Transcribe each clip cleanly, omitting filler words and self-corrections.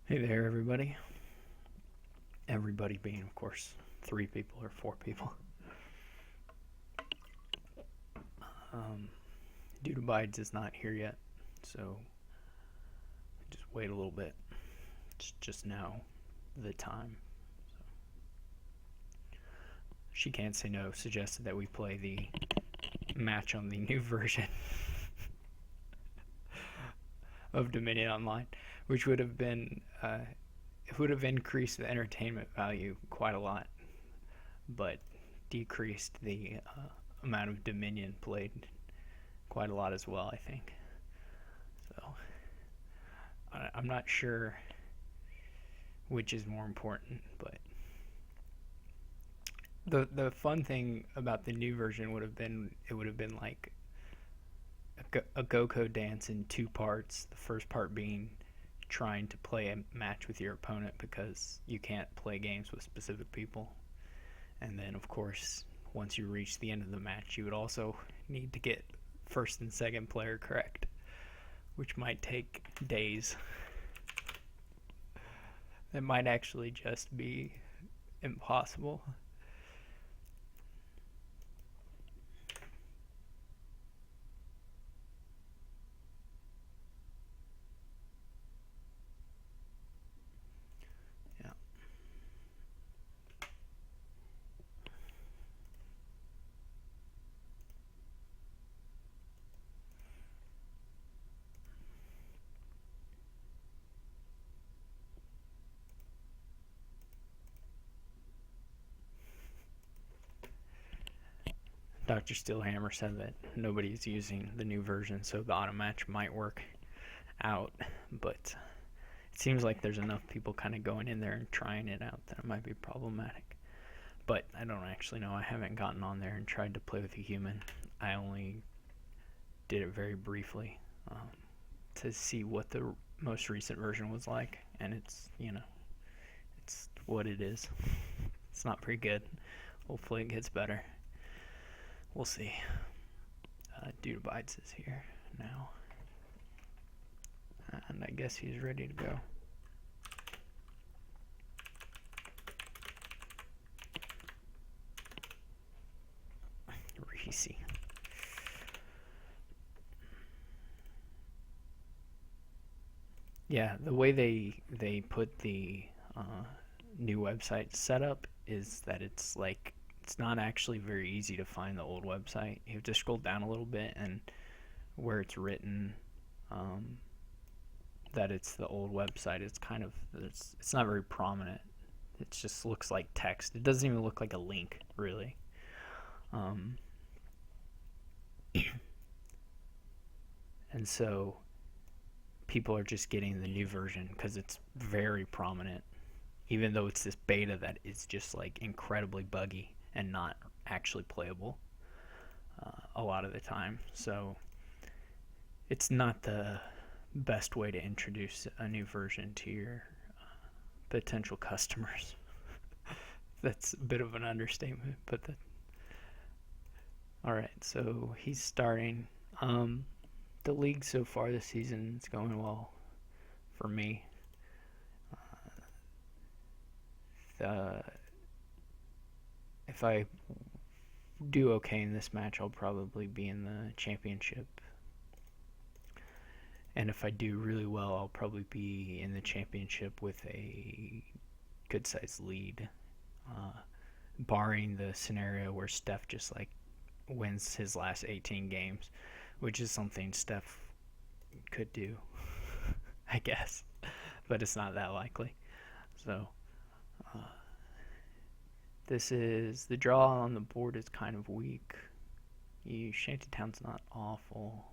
Hey there, everybody. Everybody being, of course, 3 people or 4 people. Um, dudeabides is not here yet, so just wait a little bit. It's just now the time. So. She Can't Say No suggested that we play the match on the new version of Dominion Online, which would have been it would have increased the entertainment value quite a lot, but decreased the amount of Dominion played quite a lot as well, I think. So I'm not sure which is more important, but the fun thing about the new version would have been it would have been like a Go dance in 2 parts. The first part being trying to play a match with your opponent because you can't play games with specific people. And then, of course, once you reach the end of the match, you would also need to get first and second player correct, which might take days. It might actually just be impossible. Yeah. Dr. Steelhammer said that nobody's using the new version, so the auto match might work out, but it seems like there's enough people kind of going in there and trying it out that it might be problematic. But I don't actually know. I haven't gotten on there and tried to play with a human. I only did it very briefly to see what the most recent version was like, and it's what it is. It's not very good. Hopefully it gets better. We'll see. Dude Abides is here now, and I guess he's ready to go. Reese. Yeah, the way they put the new website setup is that it's not actually very easy to find the old website. You have to scroll down a little bit, and where it's written um, that it's the old website, it's not very prominent. It just looks like text. It doesn't even look like a link, really. Um, and so people are just getting the new version because it's very prominent, even though it's this beta that is just like incredibly buggy and not actually playable a lot of the time. So it's not the best way to introduce a new version to your potential customers. That's a bit of an understatement, but all right. So he's starting. The league so far this season is going well for me. Uh, if I do okay in this match, I'll probably be in the championship. And if I do really well, I'll probably be in the championship with a good sized lead. Barring the scenario where Steph just like wins his last 18 games, which is something Steph could do, I guess, but it's not that likely. So uh, this is the draw on the board is kind of weak. Shantytown's not awful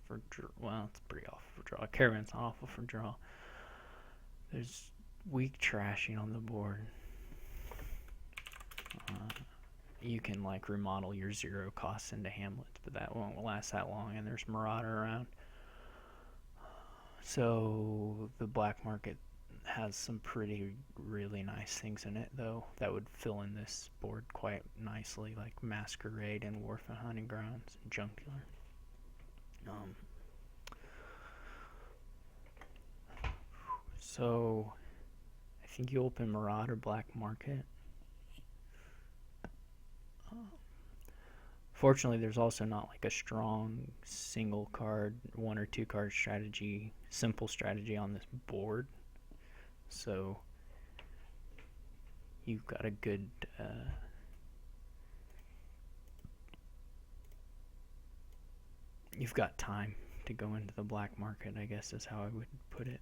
for well, it's pretty awful for draw. Caravan's not awful for draw. There's weak trashing on the board. You can like remodel your 0 costs into hamlets, but that won't last that long, and there's Marauder around. So the black market has some pretty really nice things in it, though, that would fill in this board quite nicely, like Masquerade and Wharf and Hunting Grounds and Junkyard. So think you open Marauder Black Market. Fortunately, there's also not like a strong single card, 1 or 2 card strategy, simple strategy on this board. So you've got a good you've got time to go into the black market, I guess is how I would put it.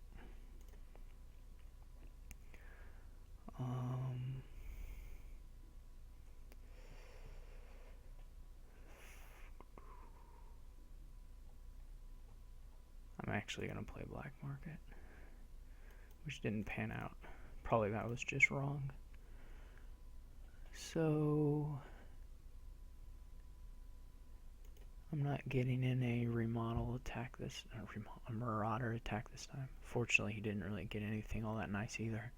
I'm actually going to play black market, which didn't pan out. Probably that was just wrong. So I'm not getting in a remodel attack this, a marauder attack this time. Fortunately, he didn't really get anything all that nice either.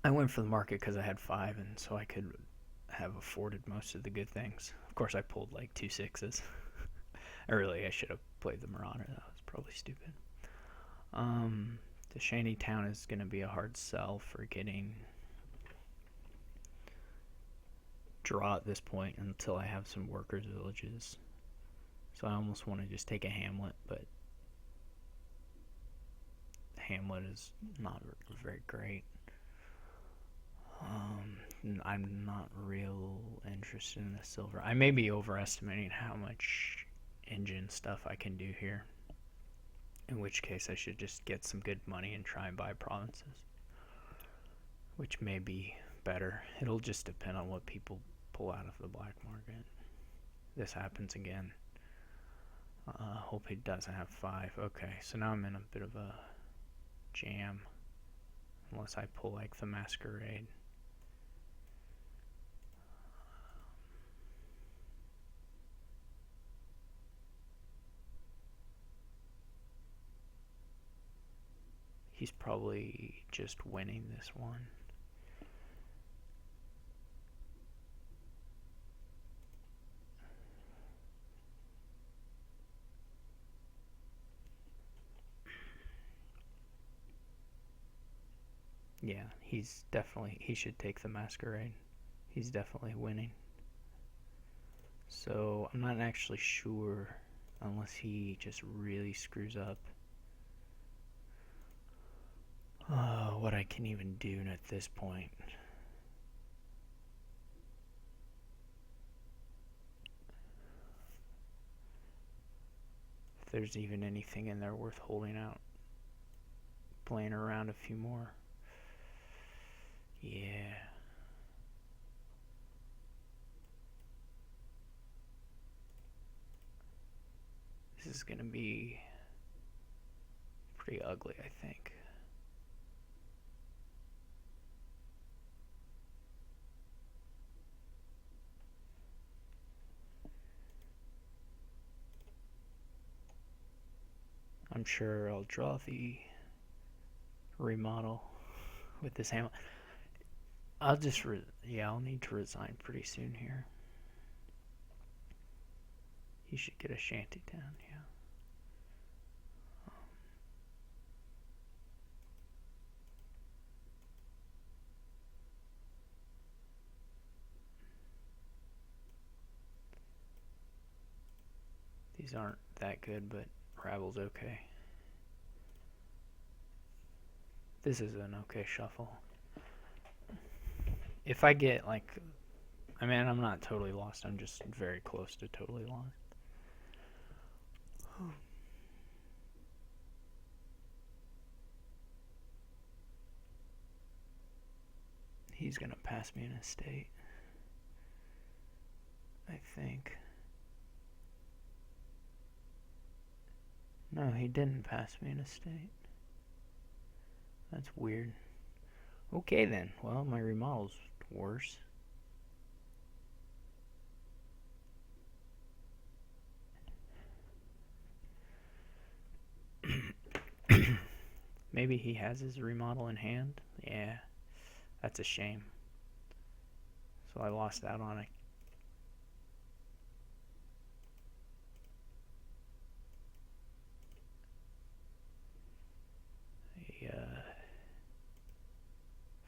I went for the market because I had 5, and so I could have afforded most of the good things. Of course, I pulled like 2 6s. I should have played the marauder. That was probably stupid. The Shanty Town is going to be a hard sell for getting draw at this point until I have some workers' villages. So I almost want to just take a hamlet, but hamlet is not very great. I'm not real interested in the silver. I may be overestimating how much engine stuff I can do here, in which case I should just get some good money and try and buy provinces, which may be better. It'll just depend on what people pull out of the black market. This happens again. Hope he doesn't have 5. Okay, so now I'm in a bit of a jam, unless I pull like the Masquerade. He's probably just winning this one. Yeah, he should take the Masquerade. He's definitely winning. So I'm not actually sure, unless he just really screws up, what I can even do at this point. If there's even anything in there worth holding out. Playing around a few more. Yeah. This is going to be pretty ugly, I think. I'm sure I'll draw the remodel with this hamlet. I'll need to resign pretty soon here. He should get a shanty town, yeah. These aren't that good, but Rabble's okay. This is an okay shuffle. If I get like, I'm not totally lost. I'm just very close to totally lost. He's gonna pass me an estate, I think. No, he didn't pass me an estate. That's weird. Okay then. Well, my remodel's worse. Maybe he has his remodel in hand. Yeah, that's a shame. So I lost out on it.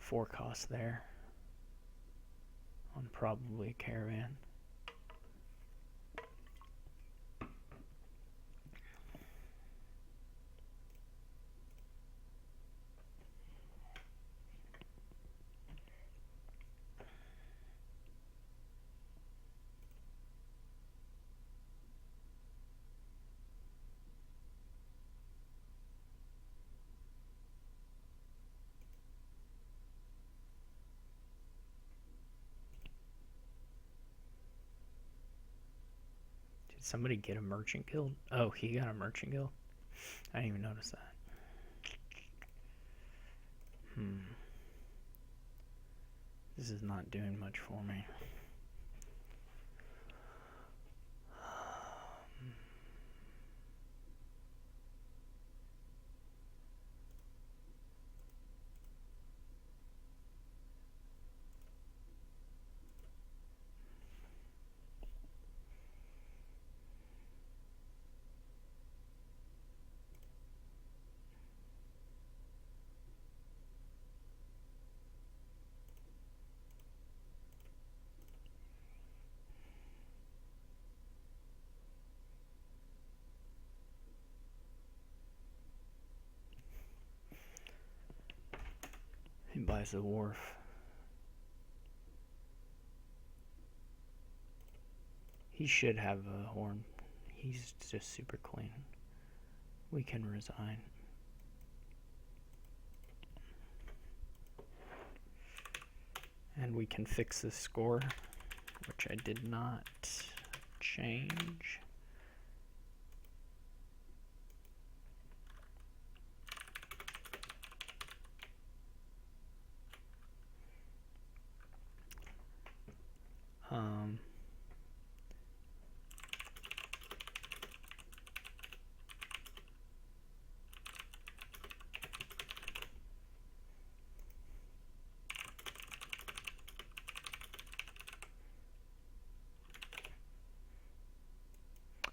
4 cost there on probably a caravan. Did somebody get a merchant guild? Oh, he got a merchant guild? I didn't even notice that. This is not doing much for me. He buys the wharf. He should have a horn. He's just super clean. We can resign. And we can fix the score, which I did not change.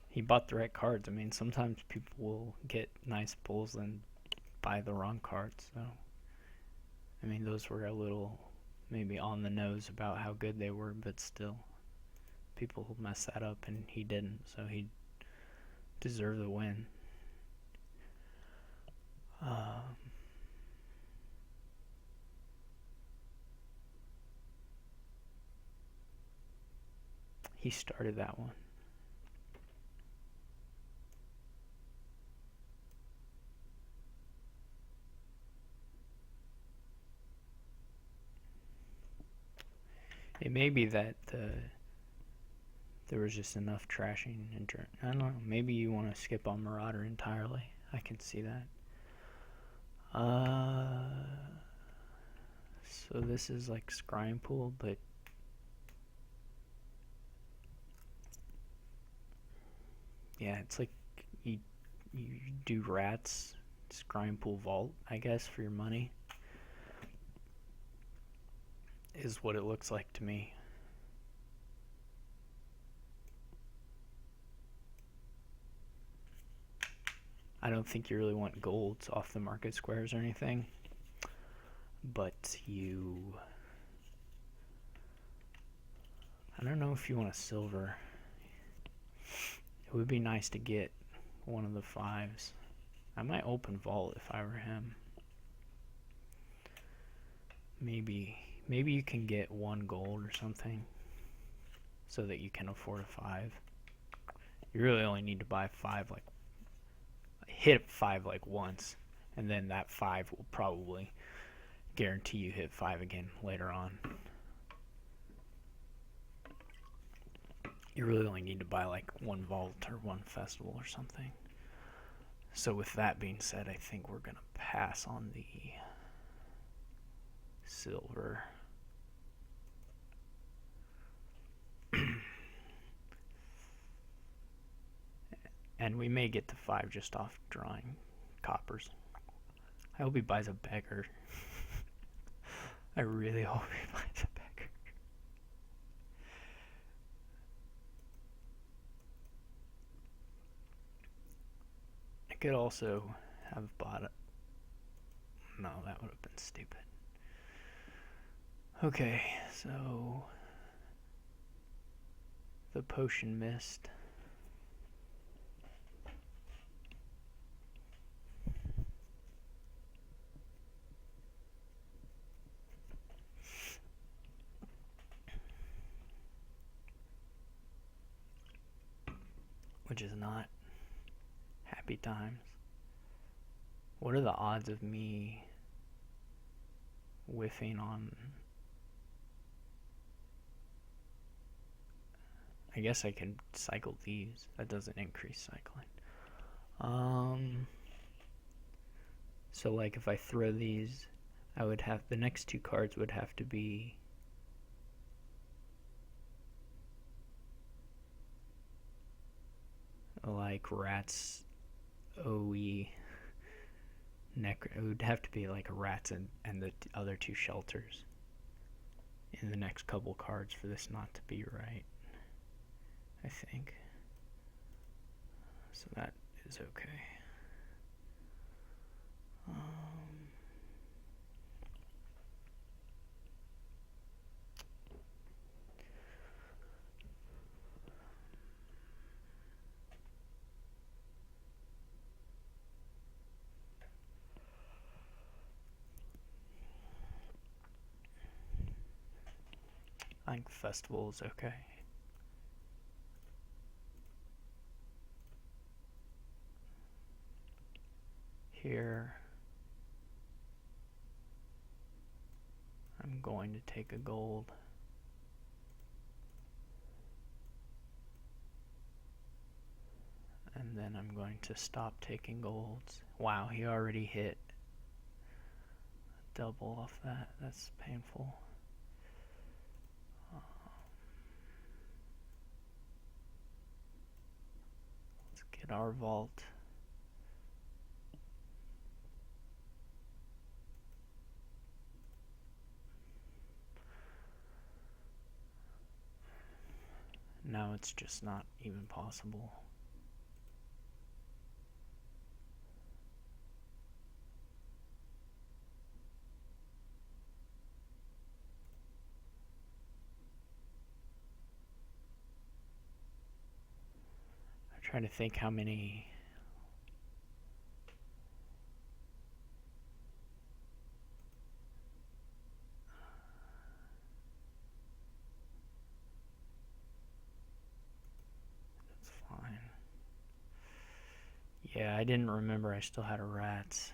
He bought the right cards. I mean, sometimes people will get nice pulls and buy the wrong cards. So, I mean, those were a little maybe on the nose about how good they were, but still, people will mess that up, and he didn't. So he deserved the win. He started that one. It may be that there was just enough trashing. I don't know. Maybe you want to skip on Marauder entirely. I can see that. So this is like Scrying Pool, but yeah, it's like you do rats, Scrying Pool Vault, I guess, for your money. Is what it looks like to me. I don't think you really want golds off the market squares or anything, but I don't know if you want a silver. It would be nice to get one of the 5s. I might open vault if I were him. Maybe you can get 1 gold or something so that you can afford a 5. You really only need to buy 5, like hit 5 like once, and then that 5 will probably guarantee you hit 5 again later on. You really only need to buy like 1 vault or 1 festival or something. So with that being said, I think we're gonna pass on the silver. And we may get to 5 just off drawing coppers. I hope he buys a beggar. I really hope he buys a beggar. I could also have bought it. No, that would have been stupid. Okay, so the potion mist. Which is not happy times. What are the odds of me whiffing on... I guess I could cycle these. That doesn't increase cycling. So like if I throw these, I would have... the next two cards would have to be... like rats, OE, it would have to be like a rats and the other two shelters in the next couple cards for this not to be right, I think. So that is okay. I think festival is okay. Here, I'm going to take a gold. And then I'm going to stop taking golds. Wow, he already hit double off that. That's painful. Let's get our vault. Now it's just not even possible. I'm trying to think how many... Yeah, I didn't remember I still had a rats.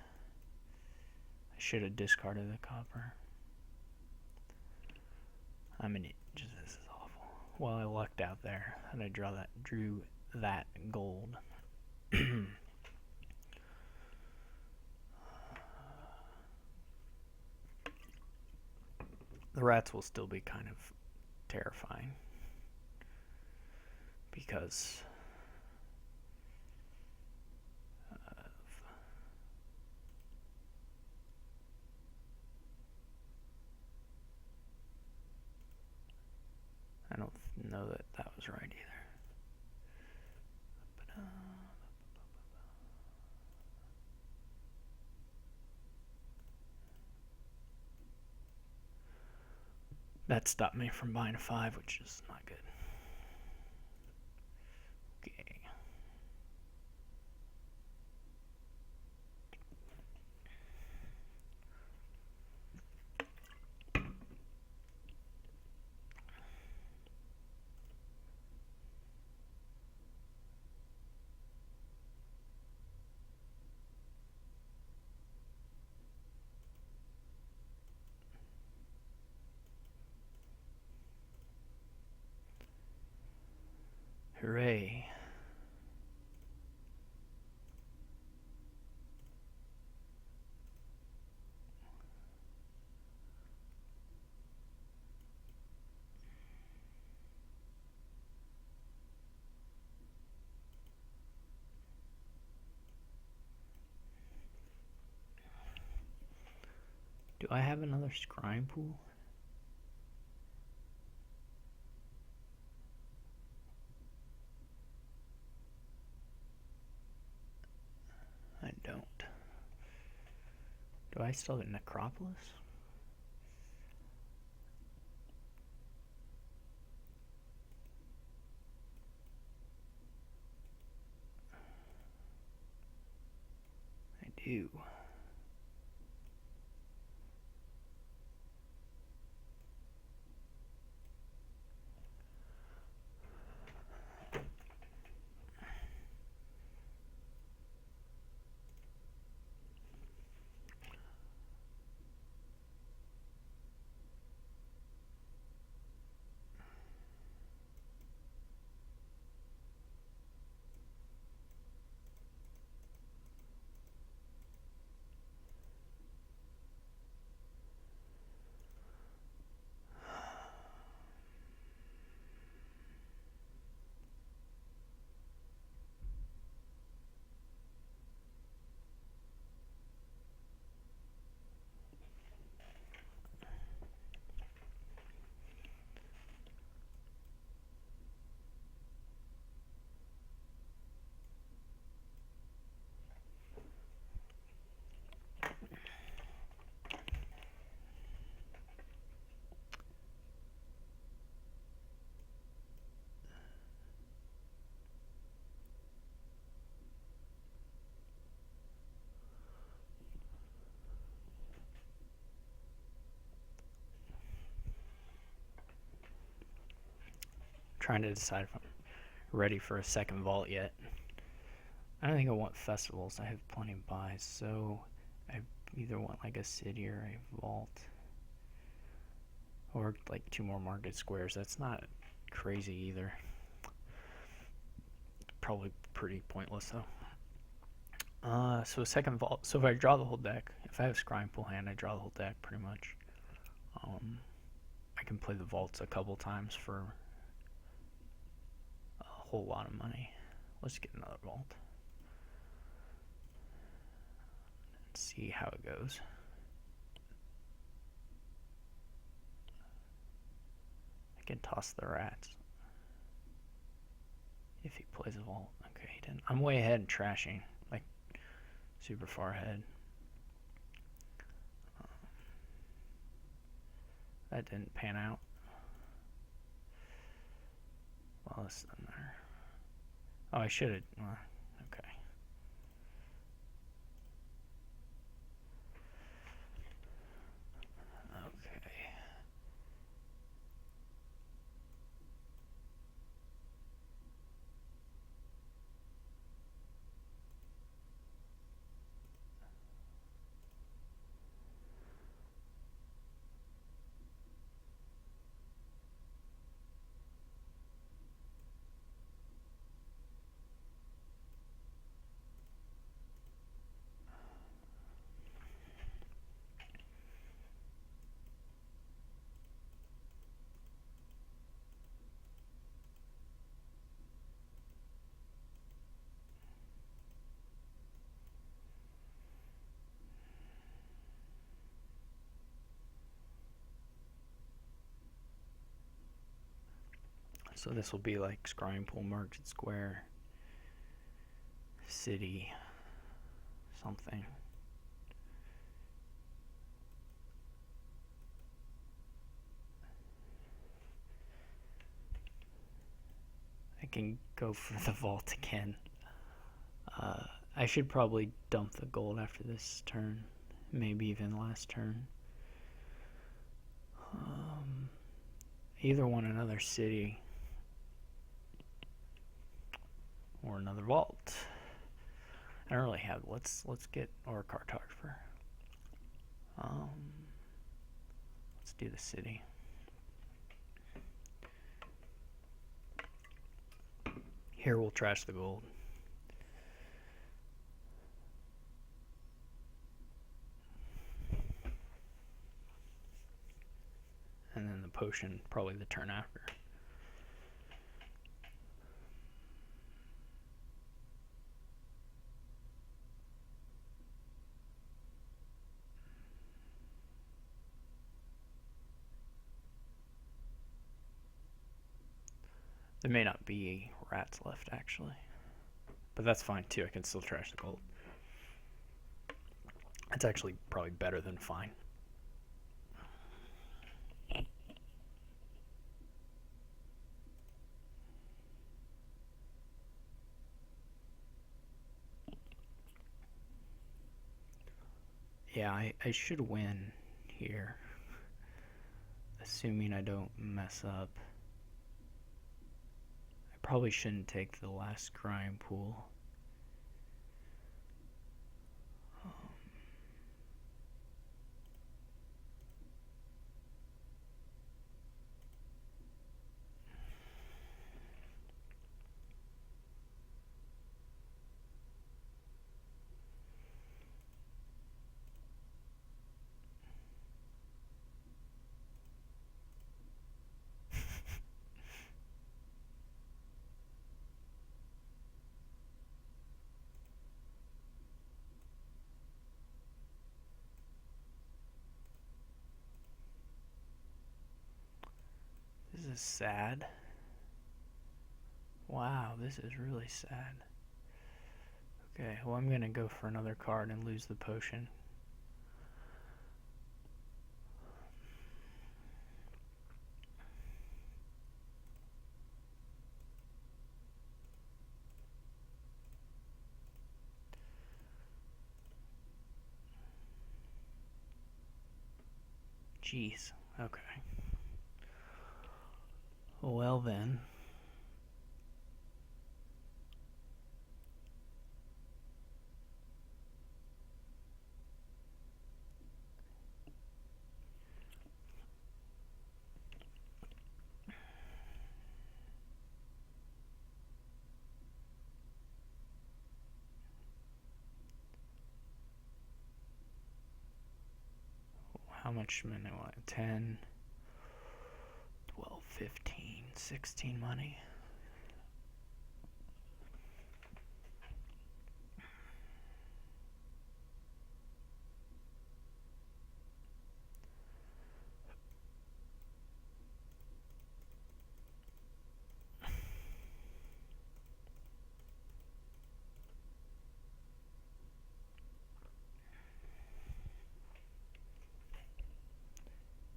I should have discarded the copper. This is awful. Well, I lucked out there, and I drew that gold. The rats will still be kind of terrifying because I don't know that that was right either. But, that stopped me from buying a 5, which is not good. Okay. Hooray. Do I have another scrying pool? I don't. Do I still have Necropolis? Ew. Trying to decide if I'm ready for a second vault yet. I don't think I want festivals. I have plenty of buys, so I either want like a city or a vault, or like 2 more market squares. That's not crazy either. Probably pretty pointless though. So a second vault. So if I draw the whole deck, if I have a scrying pool hand, I draw the whole deck pretty much. I can play the vaults a couple times for a whole lot of money. Let's get another vault. Let's see how it goes. I can toss the rats if he plays a vault. Okay, he didn't. I'm way ahead in trashing, like super far ahead. That didn't pan out. Well, this doesn't matter. Oh, I should have. Okay. Okay. So this will be like scrying pool, market square, city, something. I can go for the vault again. I should probably dump the gold after this turn, maybe even last turn. Either want another city or another vault. I don't really have. Let's get our cartographer. Let's do the city. Here we'll trash the gold. And then the potion probably the turn after. There may not be rats left actually, but that's fine too. I can still trash the gold. It's actually probably better than fine. Yeah, I should win here, assuming I don't mess up. I probably shouldn't take the last grind pool. This is sad. Wow, this is really sad. Okay, well, I'm gonna go for another card and lose the potion. Jeez, okay. Well then. How much money do I want? 10, 12, 15, 16 money.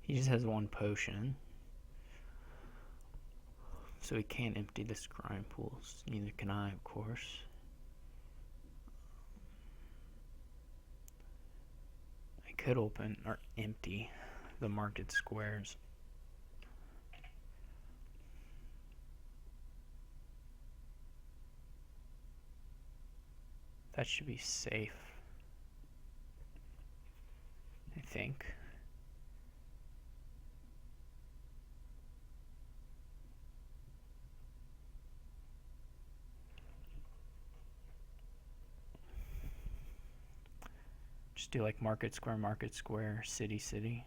He just has one potion, so he can't empty the scrying pools. Neither can I, of course. I could open or empty the market squares. That should be safe, I think. Just do like market square, city, city.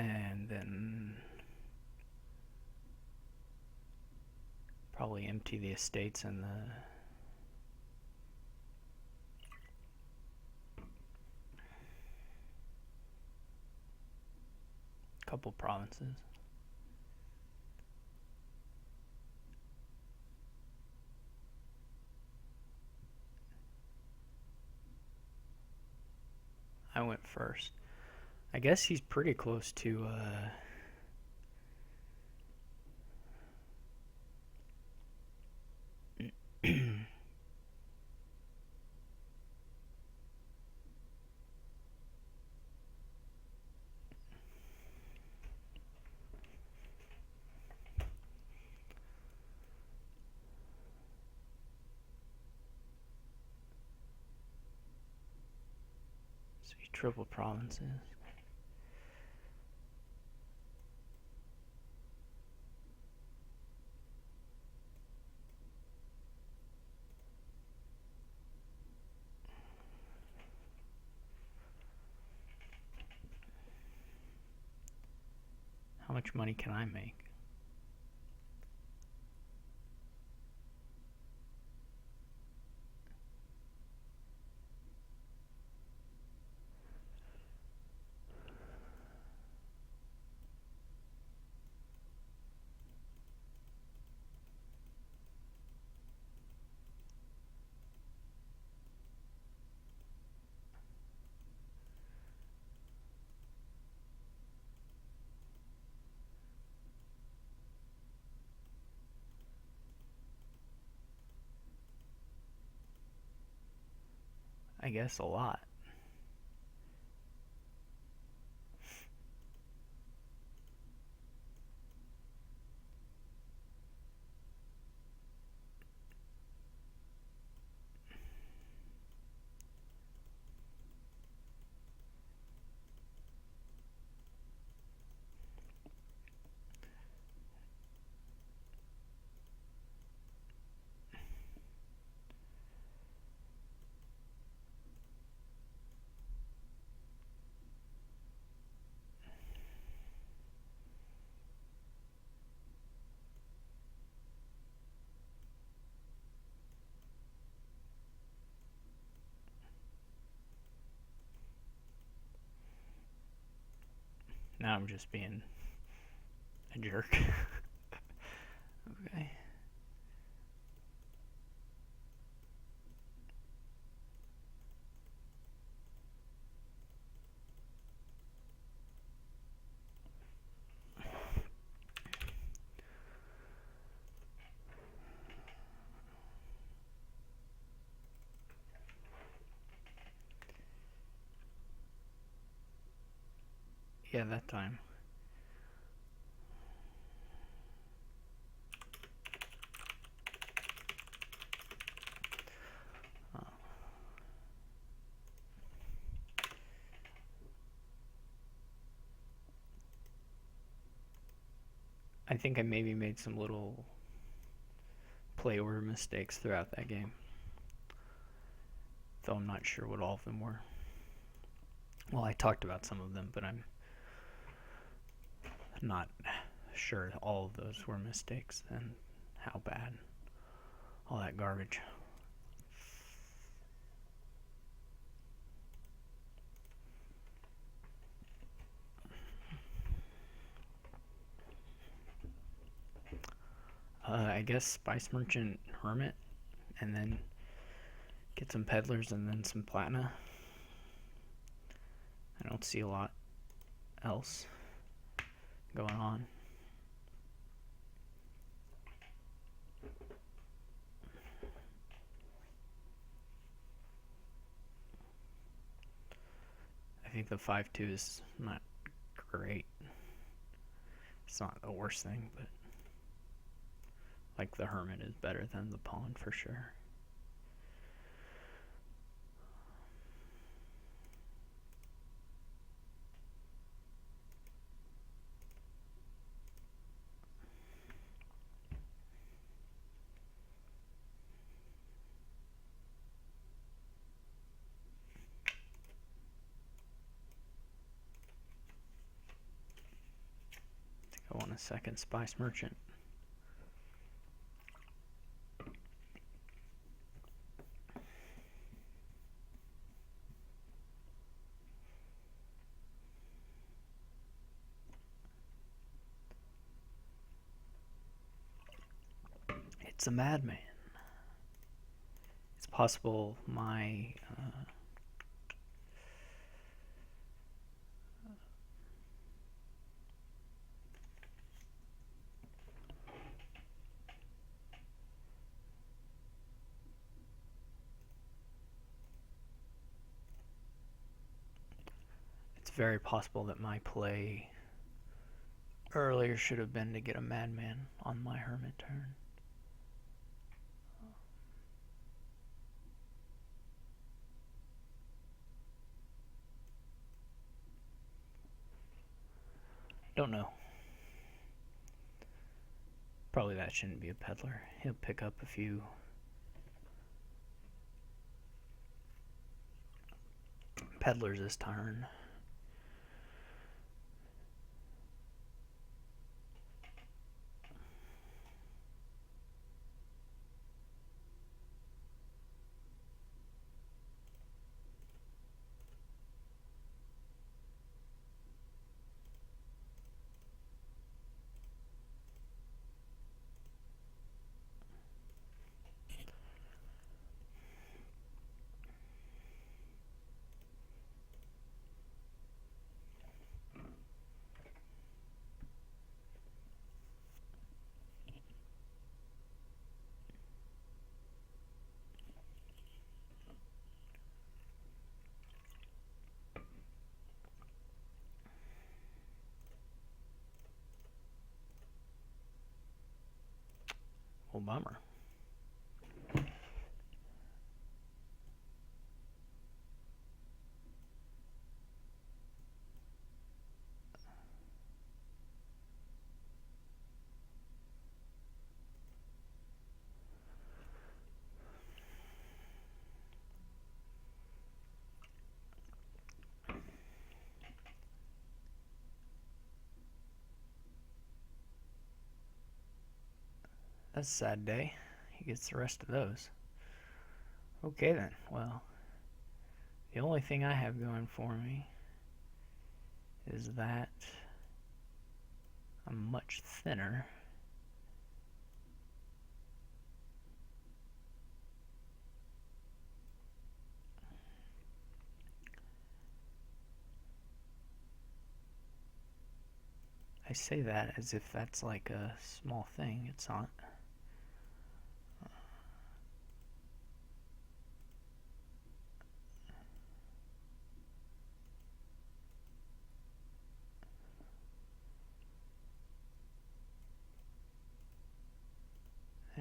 And then probably empty the estates and the couple provinces. I went first. I guess he's pretty close to so he triple provinces. much money can I make? I guess a lot. Now I'm just being a jerk. Okay. Yeah, that time. I think I maybe made some little play order mistakes throughout that game, though I'm not sure what all of them were. Well, I talked about some of them, but I'm not sure all of those were mistakes and how bad all that garbage. I guess Spice Merchant Hermit, and then get some Peddlers and then some Platina. I don't see a lot else going on. I think the 5-2 is not great. It's not the worst thing, but like the Hermit is better than the Pawn for sure. I think I want a second Spice Merchant. It's a madman. It's possible my it's very possible that my play earlier should have been to get a madman on my Hermit turn. Don't know. Probably that shouldn't be a Peddler. He'll pick up a few Peddlers this turn. Well, bummer. That's a sad day. He gets the rest of those. Okay then, well, the only thing I have going for me is that I'm much thinner. I say that as if that's like a small thing. It's not.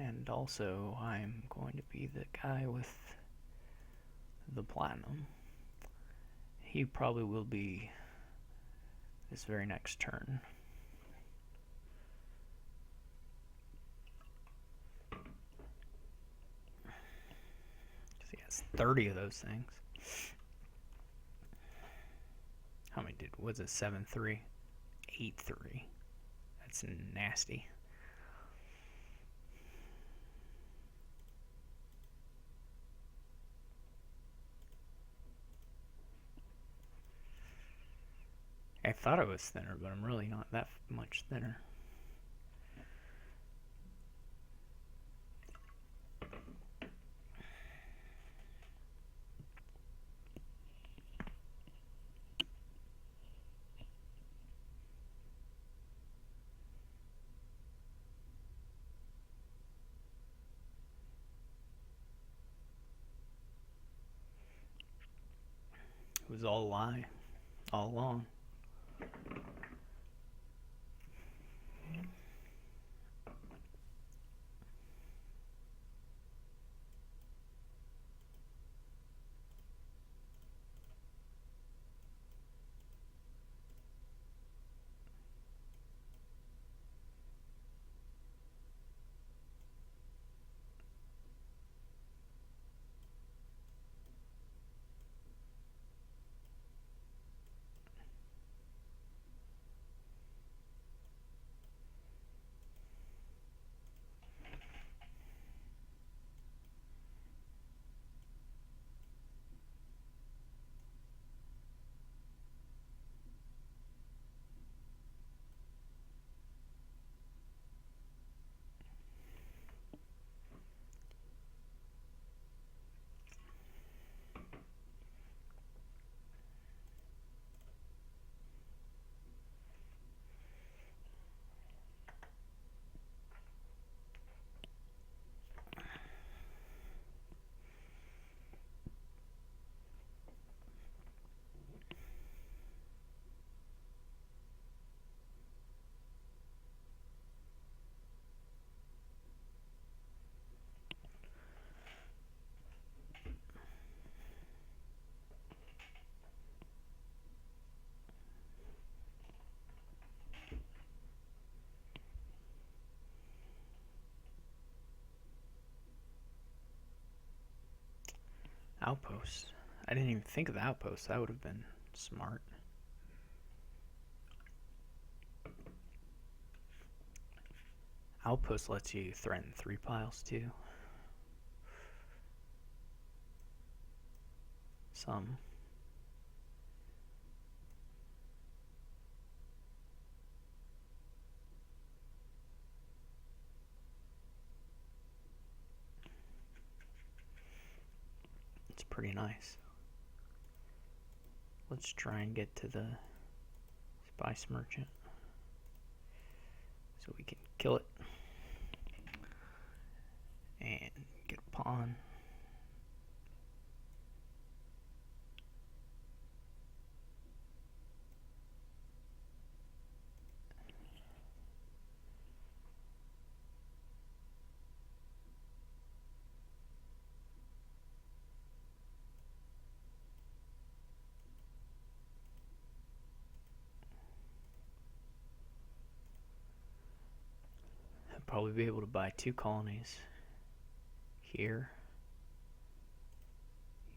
And also, I'm going to be the guy with the platinum. He probably will be this very next turn. He has 30 of those things. How many was it? 7-3? 8-3. That's nasty. I thought I was thinner, but I'm really not that much thinner. It was all a lie, all along. Outpost. I didn't even think of the outpost. That would have been smart. Outpost lets you threaten 3 piles too. Some. It's pretty nice. Let's try and get to the Spice Merchant so we can kill it and get a pawn. Probably be able to buy 2 colonies here.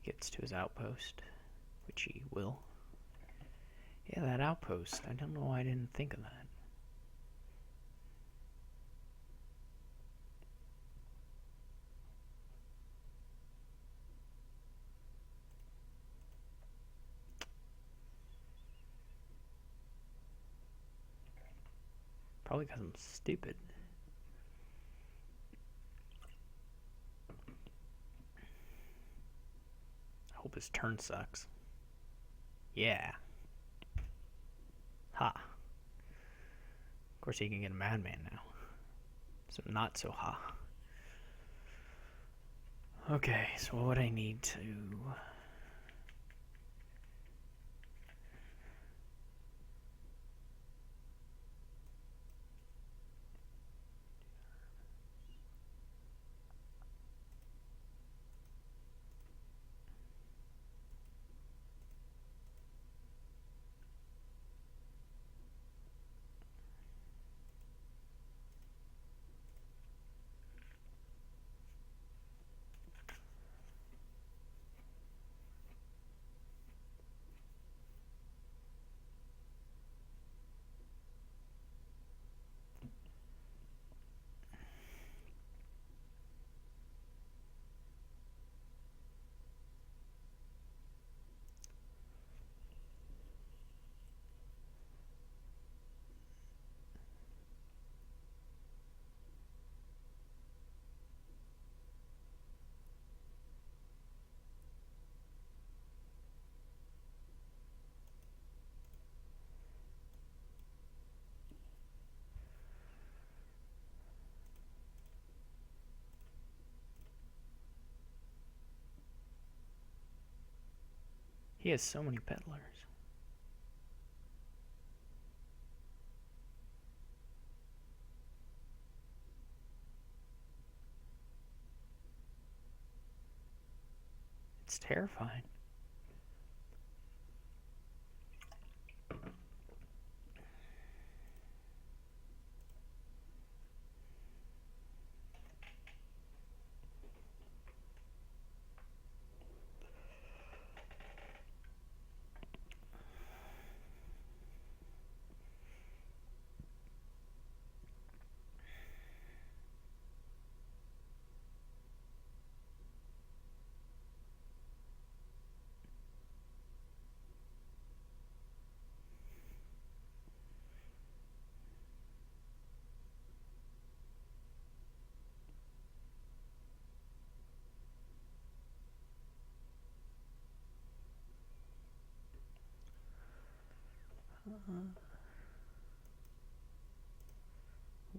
He gets to his outpost, which he will. Yeah, that outpost. I don't know why I didn't think of that. Probably because I'm stupid. I hope his turn sucks. Yeah. Ha. Of course he can get a madman now. So not so ha. Okay, so what I need to... He has so many peddlers. It's terrifying.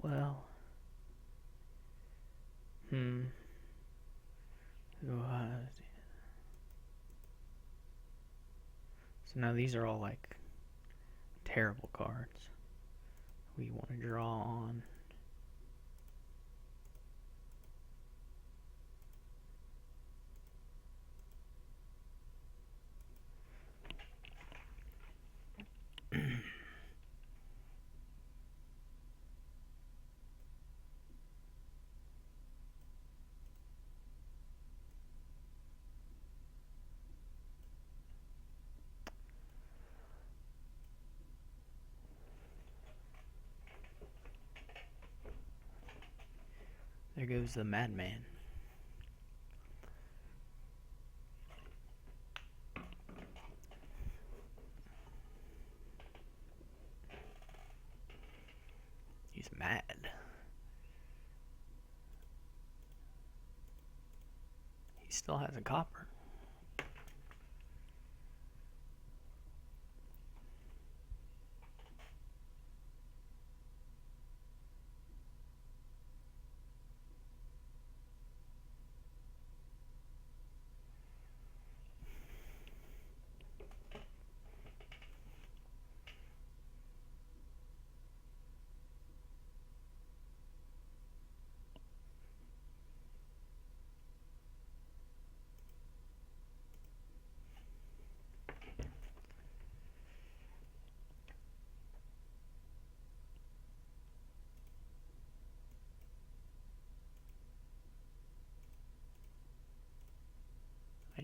Well. So now these are all like terrible cards we want to draw on. There goes the madman. He's mad. He still has a copper.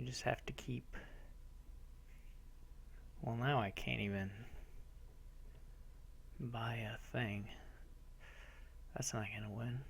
just have to keep... Well, now I can't even buy a thing. That's not gonna win.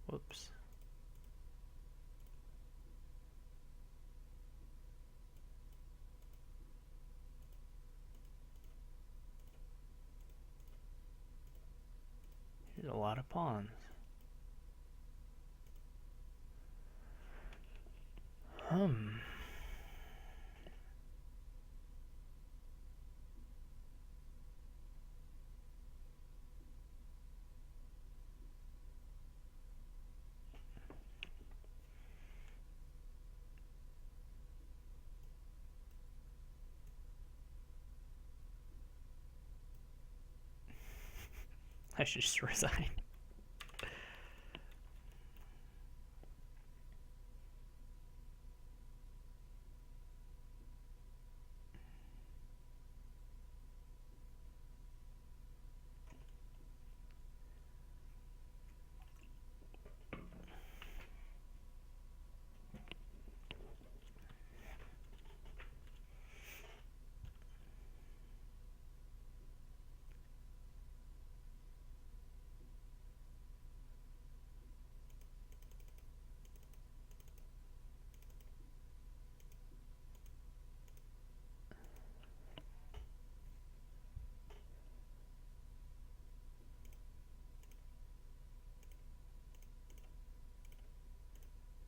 Whoops. There's a lot of pawns. I should just resign.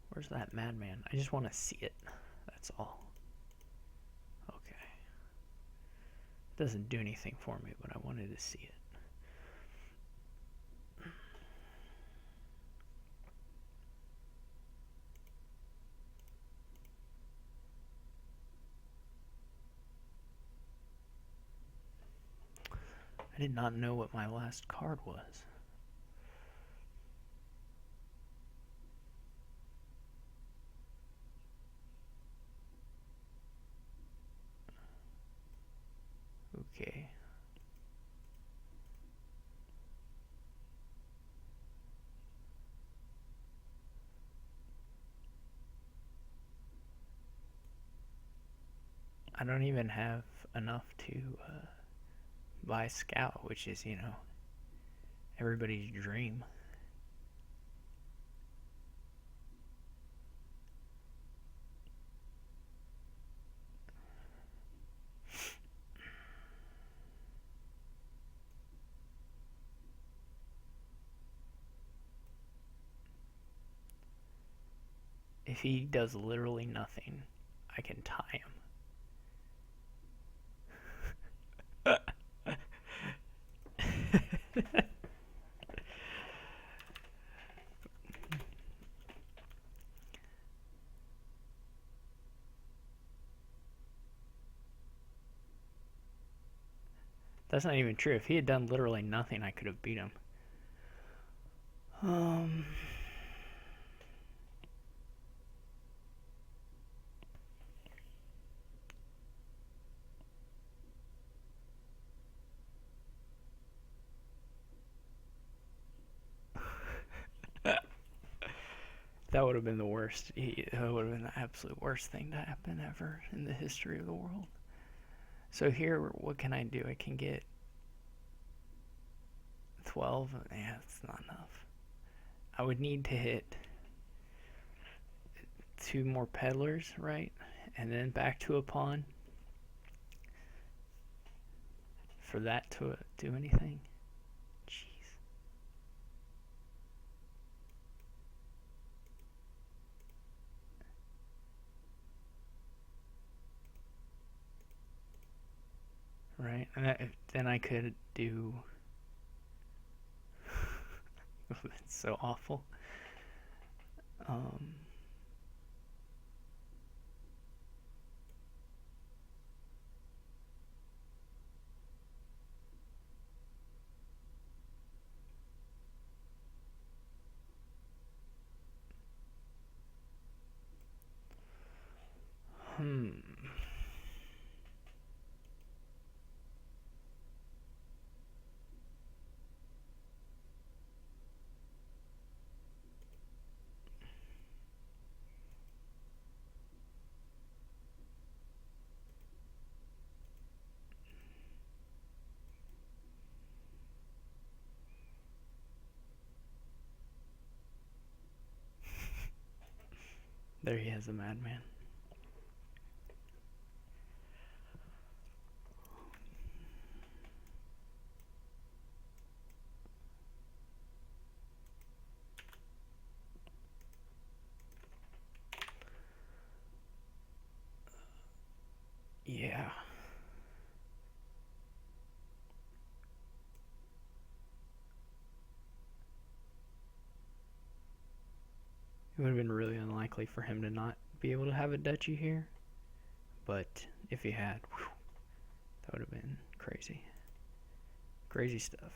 Where's that madman? I just want to see it. That's all. Okay. Doesn't do anything for me, but I wanted to see it. I did not know what my last card was. Okay. I don't even have enough to buy Scout, which is, you know, everybody's dream. If he does literally nothing, I can tie him. That's not even true. If he had done literally nothing, I could have beat him. That would have been the worst. That would have been the absolute worst thing to happen ever in the history of the world. So here, what can I do? I can get 12. Yeah, that's not enough. I would need to hit 2 more peddlers, right? And then back to a pawn for that to do anything. Jeez. right? Then I could do. It's so awful. Um, hmm. There he is, the madman. Yeah. It would have been really unlikely for him to not be able to have a duchy here. But if he had, whew, that would have been crazy. Crazy stuff.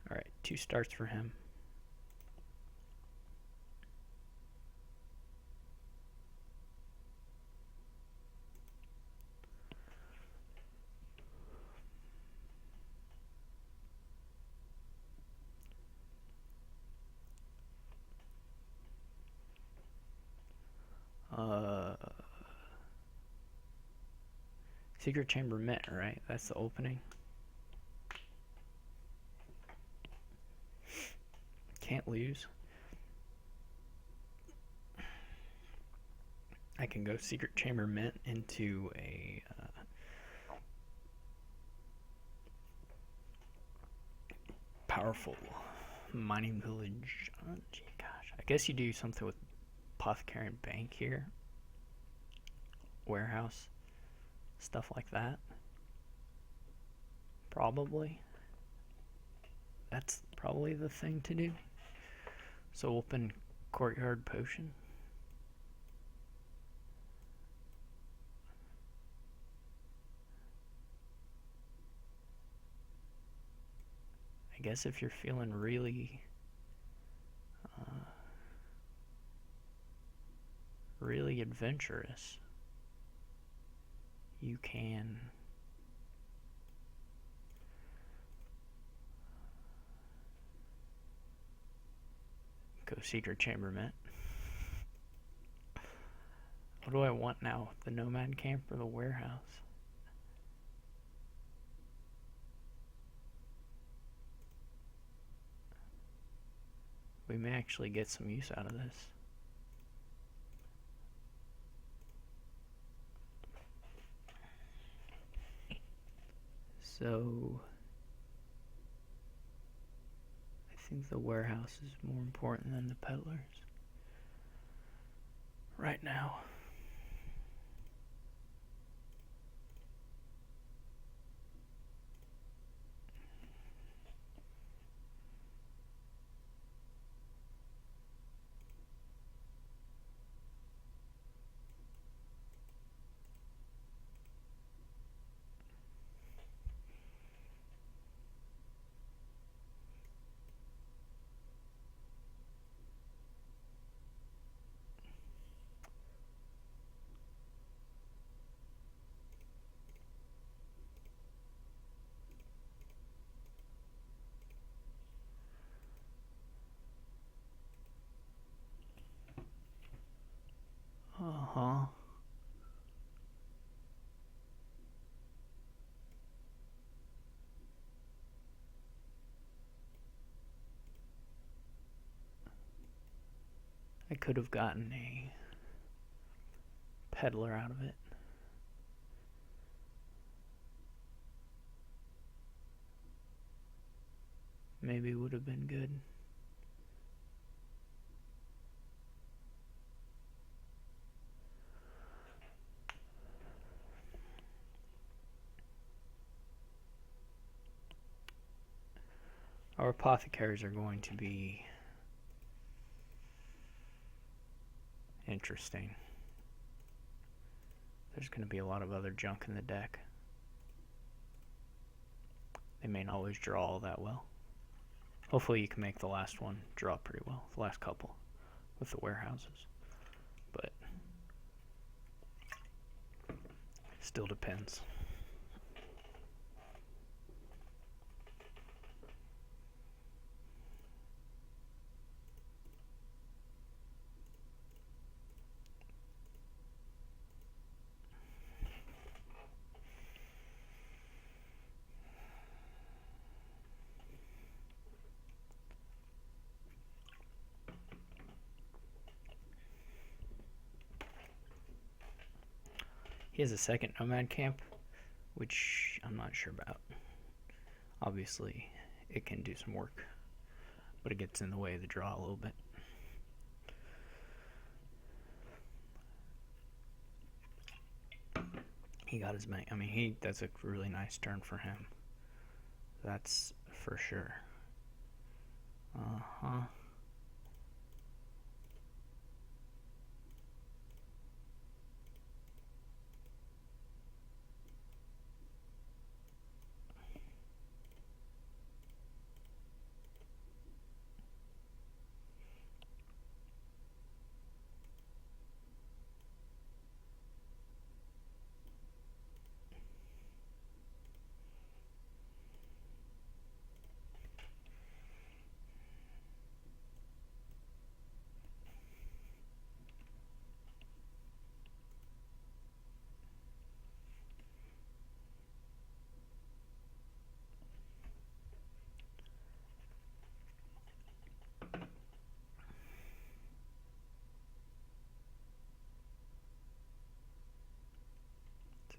Alright, 2 starts for him. Secret Chamber Mint, right? That's the opening. Can't lose. I can go Secret Chamber Mint into a powerful mining village. Oh, gee, gosh. I guess you do something with Apothecary and Bank here. Warehouse. Stuff like that. Probably. That's probably the thing to do. So open Courtyard Potion. I guess if you're feeling really really adventurous, you can go Secret Chamber Mint. What do I want now? The Nomad Camp or the Warehouse? We may actually get some use out of this. So I think the Warehouse is more important than the Peddlers right now. Uh-huh. I could have gotten a Peddler out of it. Maybe it would have been good. apothecaries are going to be interesting. There's going to be a lot of other junk in the deck. They may not always draw all that well. Hopefully you can make the last one draw pretty well, the last couple, with the warehouses. But still depends. He has a second nomad camp, which I'm not sure about. Obviously, it can do some work, but it gets in the way of the draw a little bit. He got his bank. I mean, that's a really nice turn for him. That's for sure.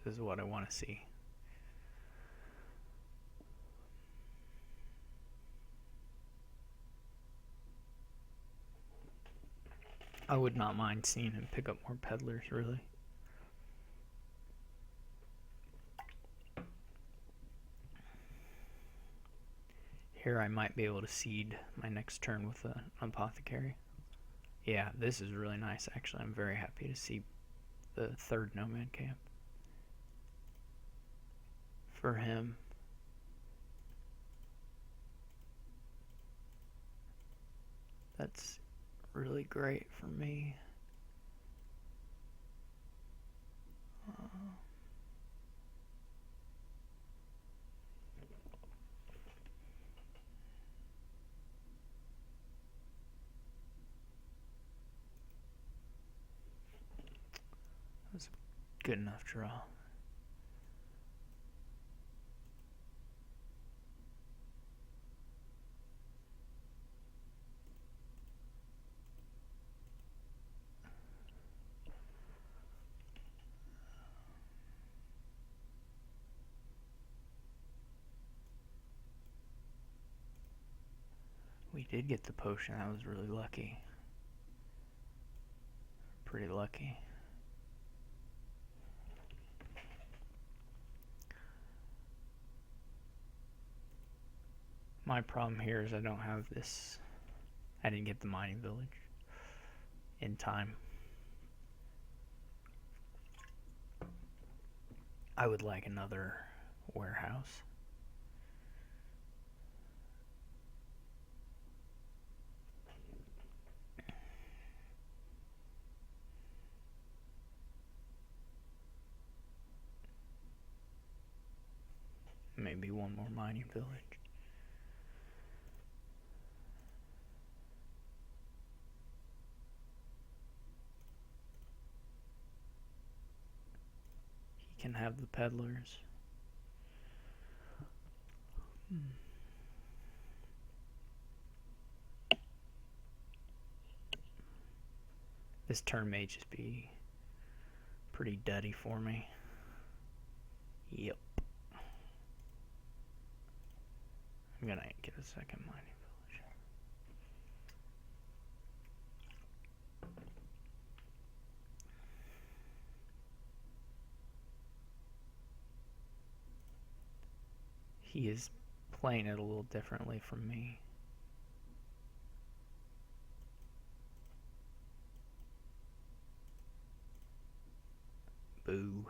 This is what I want to see. I would not mind seeing him pick up more peddlers, really. Here I might be able to seed my next turn with an apothecary. Yeah, this is really nice, actually. I'm very happy to see the third nomad camp for him. That's really great for me. That's a good enough draw. We did get the potion. That was really lucky. Pretty lucky. My problem here is I don't have this. I didn't get the mining village in time. I would like another warehouse. Maybe one more mining village. He can have the peddlers. This turn may just be pretty duddy for me. Yep. I'm gonna get a second mining village. He is playing it a little differently from me. Boo.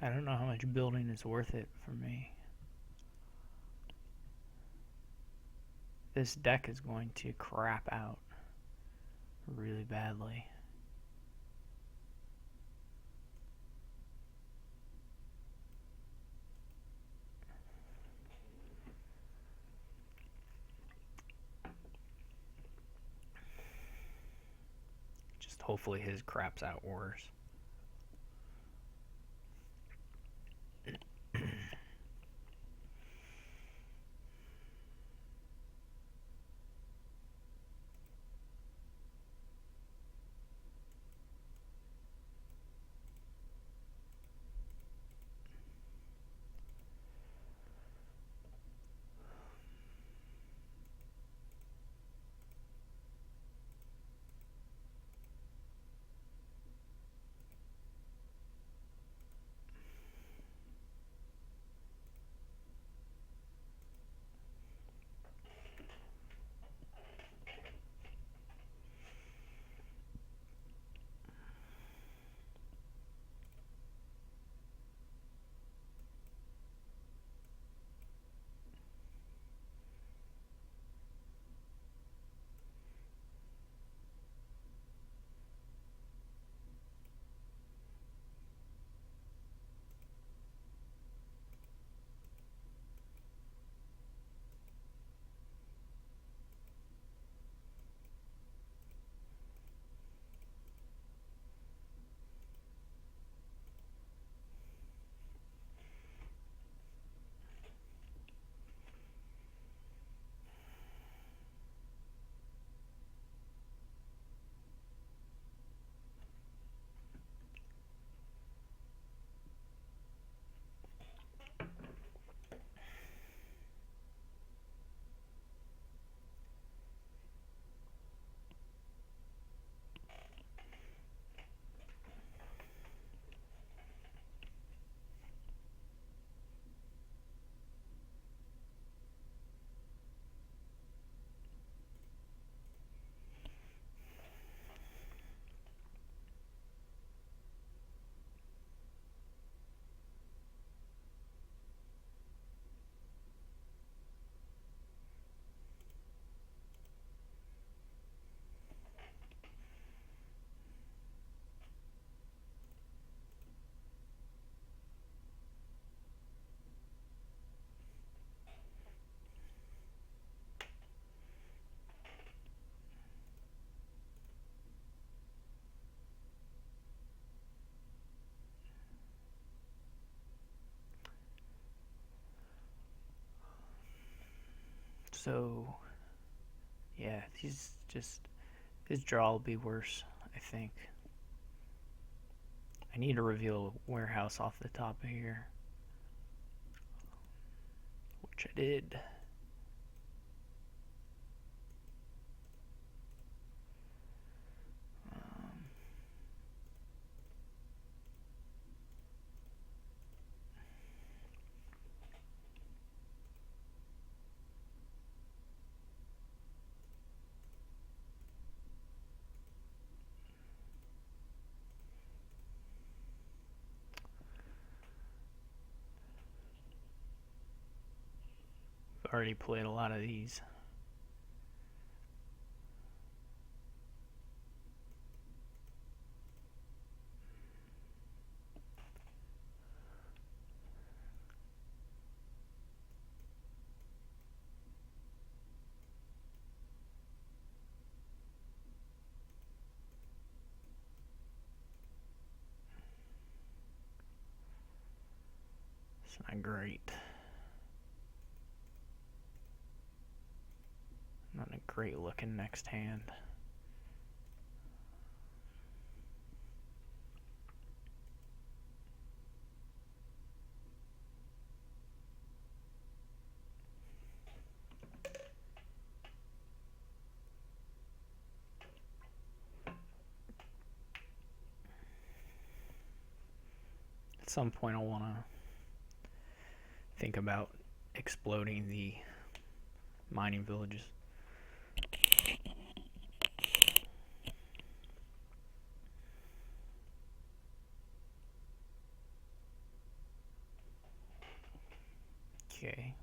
I don't know how much building is worth it for me. This deck is going to crap out really badly. Just hopefully his craps out worse. So, yeah, his draw will be worse, I think. I need to reveal warehouse off the top of here, which I did. already played a lot of these. It's not great. Not a great looking next hand. At some point I want to think about exploding the mining villages. Okay.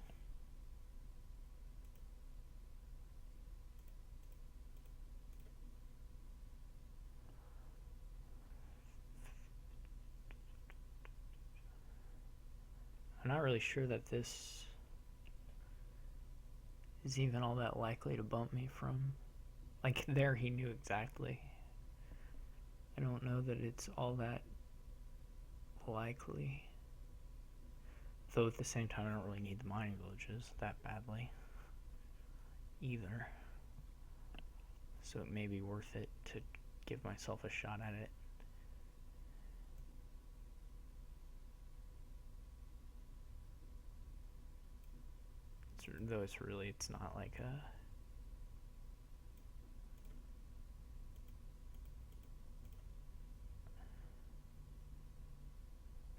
I'm not really sure that this is even all that likely to bump me from, like, there he knew exactly. I don't know that it's all that likely. Though at the same time I don't really need the mining villages that badly either. So it may be worth it to give myself a shot at it. Though it's not like a...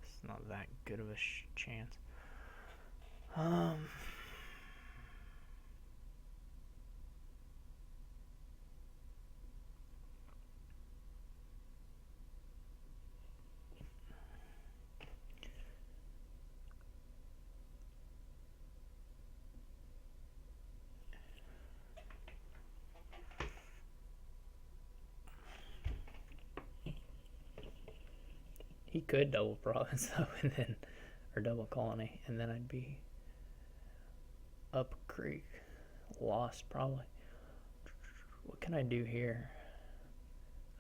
It's not that good of a chance. He could double province though, and then, or double colony, and then I'd be up creek, lost probably. What can I do here?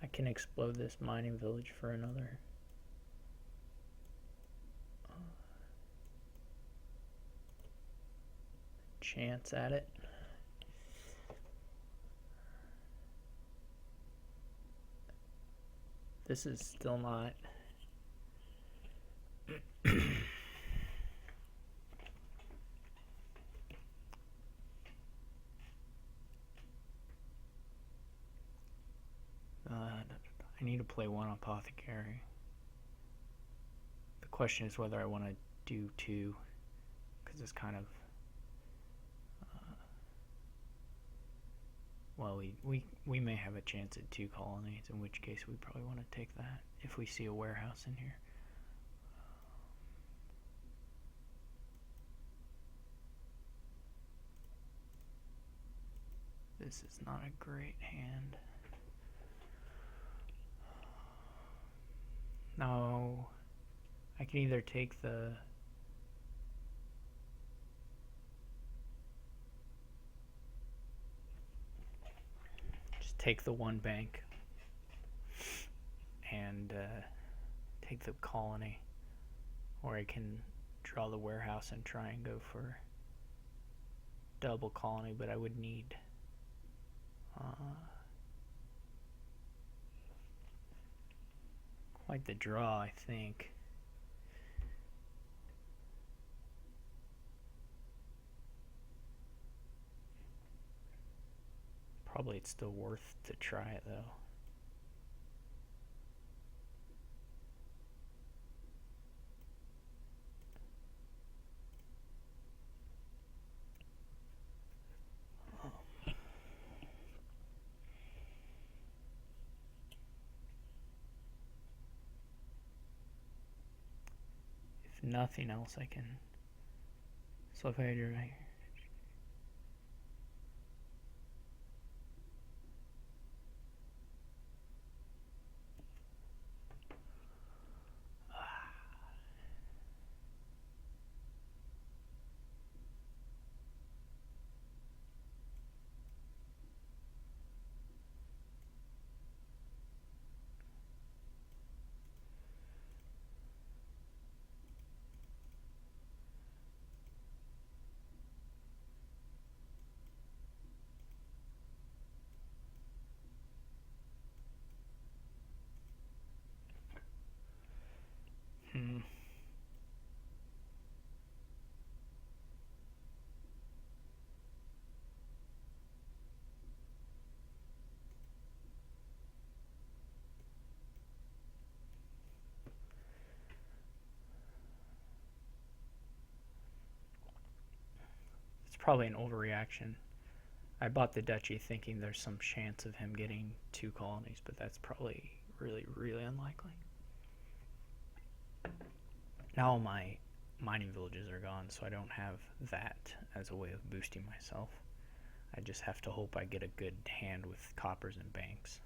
I can explode this mining village for another chance at it. This is still not... I need to play one apothecary. The question is whether I want to do two, because it's kind of... well, we may have a chance at 2 colonies, in which case we probably want to take that if we see a warehouse in here. This is not a great hand. No, I can either take the... just take the one bank and take the colony, or I can draw the warehouse and try and go for double colony, but I would need quite the draw, I think. Probably it's still worth to try it though. If nothing else, I can... so if I do right here, probably an overreaction. I bought the duchy thinking there's some chance of him getting 2 colonies, but that's probably really, really unlikely. Now all my mining villages are gone, so I don't have that as a way of boosting myself. I just have to hope I get a good hand with coppers and banks.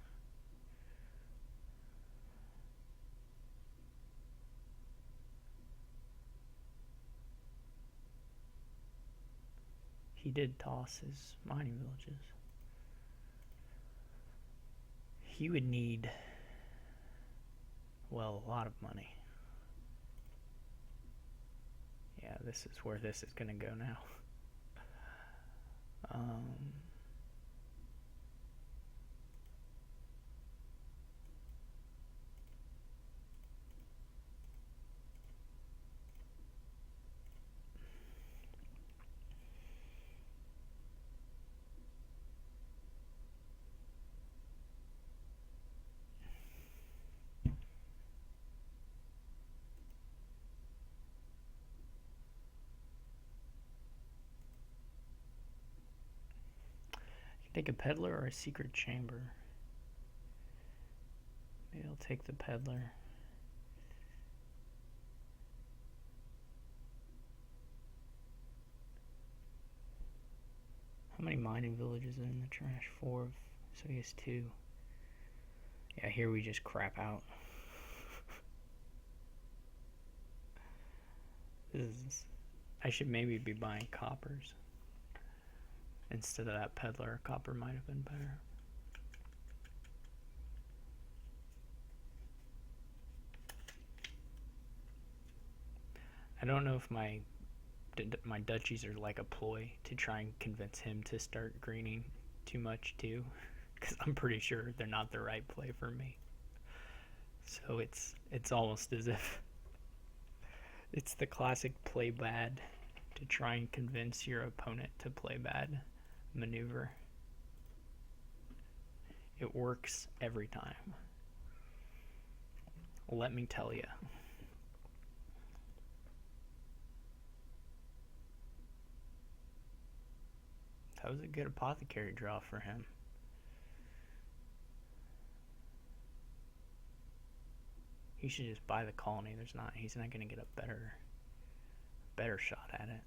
He did toss his mining villages. He would need, well, a lot of money. Yeah, this is where this is going to go now. Take a peddler or a secret chamber. Maybe I'll take the peddler. How many mining villages are in the trash? 4, so he has 2. Yeah, here we just crap out. I should maybe be buying coppers. Instead of that peddler, copper might have been better. I don't know if my duchies are like a ploy to try and convince him to start greening too much too, because I'm pretty sure they're not the right play for me. So it's almost as if it's the classic play bad to try and convince your opponent to play bad maneuver. It works every time. Let me tell you. That was a good apothecary draw for him. He should just buy the colony. He's not going to get a better shot at it.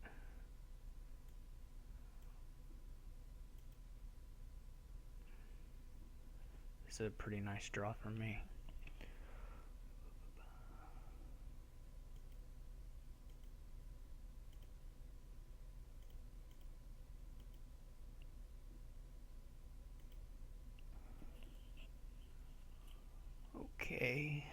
This is a pretty nice draw for me. Okay.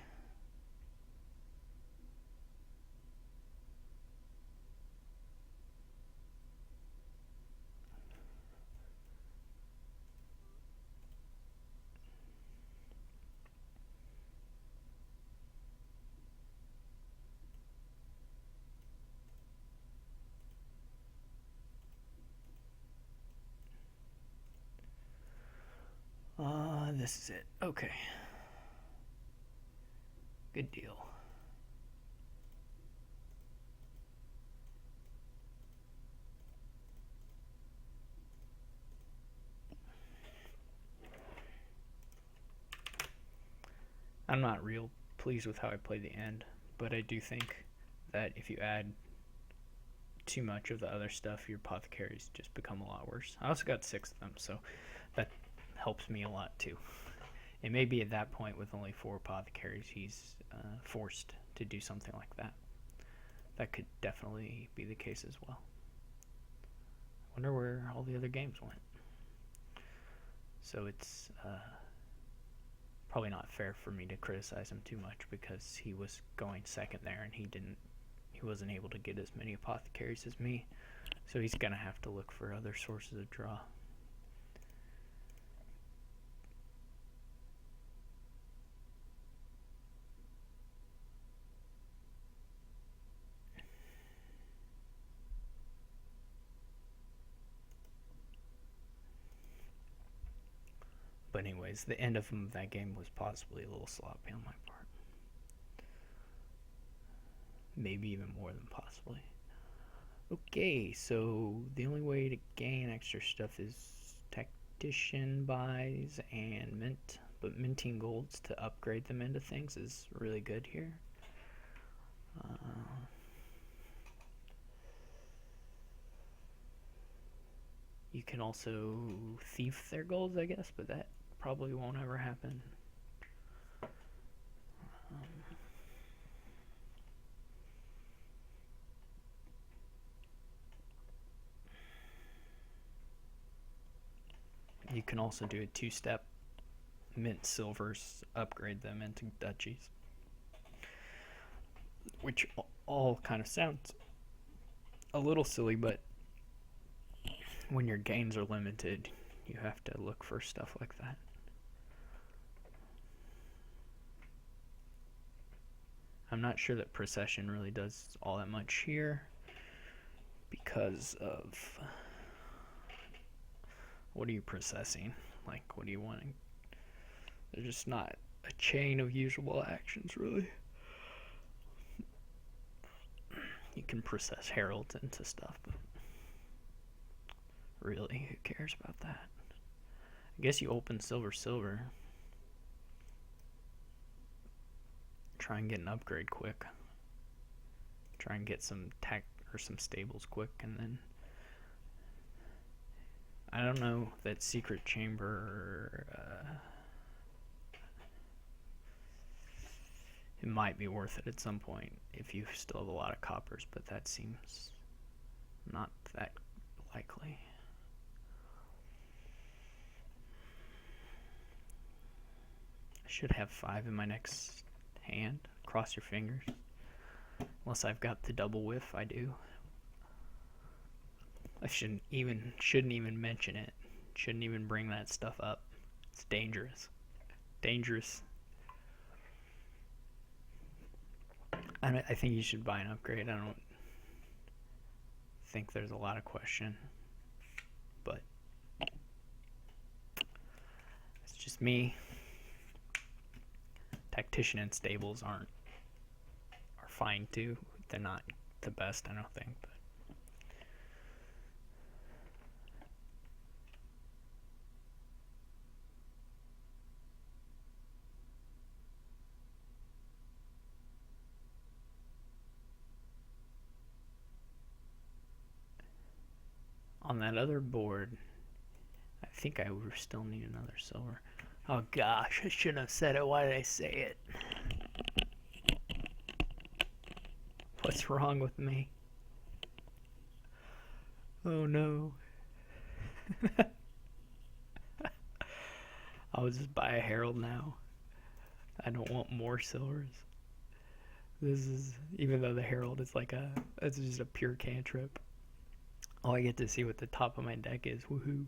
This is it. Okay. Good deal. I'm not real pleased with how I played the end, but I do think that if you add too much of the other stuff, your apothecaries just become a lot worse. I also got 6 of them, so that helps me a lot too. It may be at that point with only 4 apothecaries, he's forced to do something like that. That could definitely be the case as well. Wonder where all the other games went. So it's probably not fair for me to criticize him too much because he was going second there and he wasn't able to get as many apothecaries as me. So he's gonna have to look for other sources of draw. But anyways, the end of that game was possibly a little sloppy on my part. Maybe even more than possibly. Okay, so the only way to gain extra stuff is tactician buys and mint, but minting golds to upgrade them into things is really good here. You can also thief their golds, I guess, but that probably won't ever happen. You can also do a two-step mint silvers, upgrade them into duchies, which all kind of sounds a little silly, but when your gains are limited, you have to look for stuff like that. I'm not sure that procession really does all that much here because of what are you processing? Like, what are you wanting? There's just not a chain of usable actions, really. You can process heralds into stuff, but really, who cares about that? I guess you open silver. Try and get an upgrade quick. Try and get some tech or some stables quick, and then I don't know that secret chamber. It might be worth it at some point if you still have a lot of coppers, but that seems not that likely. I should have 5 in my next hand. Cross your fingers. Unless I've got the double whiff, I do. I shouldn't even mention it. Shouldn't even bring that stuff up. It's dangerous. Dangerous. I think you should buy an upgrade. I don't think there's a lot of question, but it's just me. Tactician and stables are fine too. They're not the best, I don't think, but on that other board, I think I would still need another silver. Oh gosh, I shouldn't have said it. Why did I say it? What's wrong with me? Oh no. I'll just buy a herald now. I don't want more silvers. This is, even though the herald is like it's just a pure cantrip. All I get to see what the top of my deck is. Woohoo.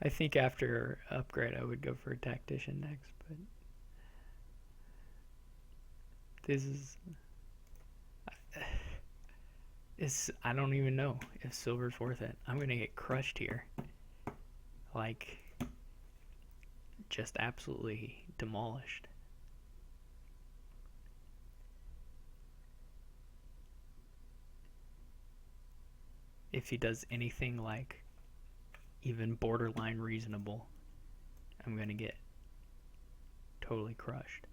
I think after upgrade I would go for a tactician next, but this is I don't even know if silver's worth it. I'm gonna get crushed here. Like, just absolutely demolished. If he does anything like even borderline reasonable, I'm gonna get totally crushed.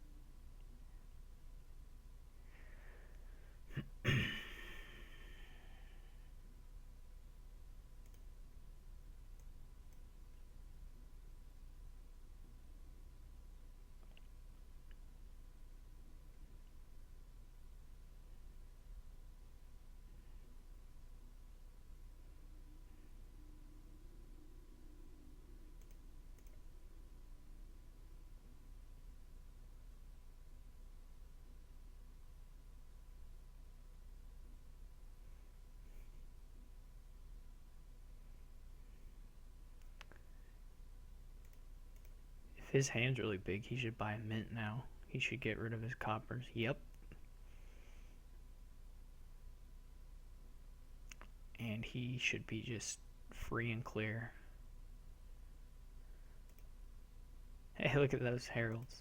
If his hand's really big, he should buy a mint now. He should get rid of his coppers. Yep. And he should be just free and clear. Hey, look at those heralds.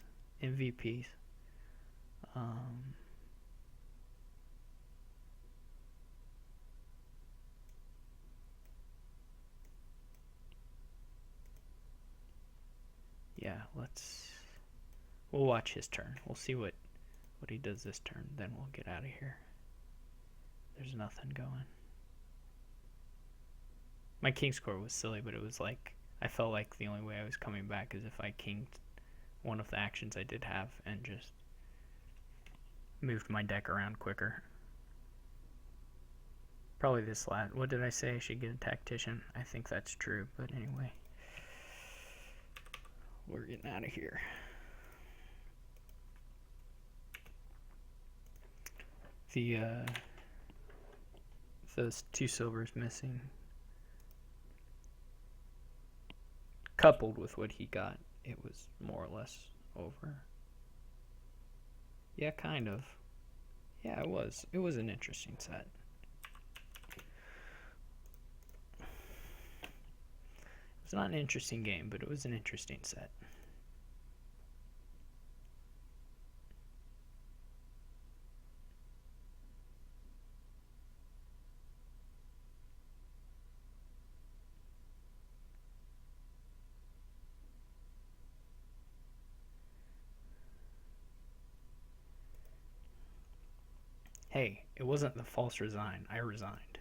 we'll watch his turn. We'll see what he does this turn, then we'll get out of here. There's nothing going. My king score was silly, but it was like, I felt like the only way I was coming back is if I kinged one of the actions I did have and just moved my deck around quicker. Probably this last, what did I say? I should get a tactician. I think that's true, but anyway. We're getting out of here. Those 2 silvers missing, coupled with what he got, it was more or less over. Yeah, kind of. Yeah, it was. It was an interesting set. It's not an interesting game, but it was an interesting set. Hey, it wasn't the false resign. I resigned.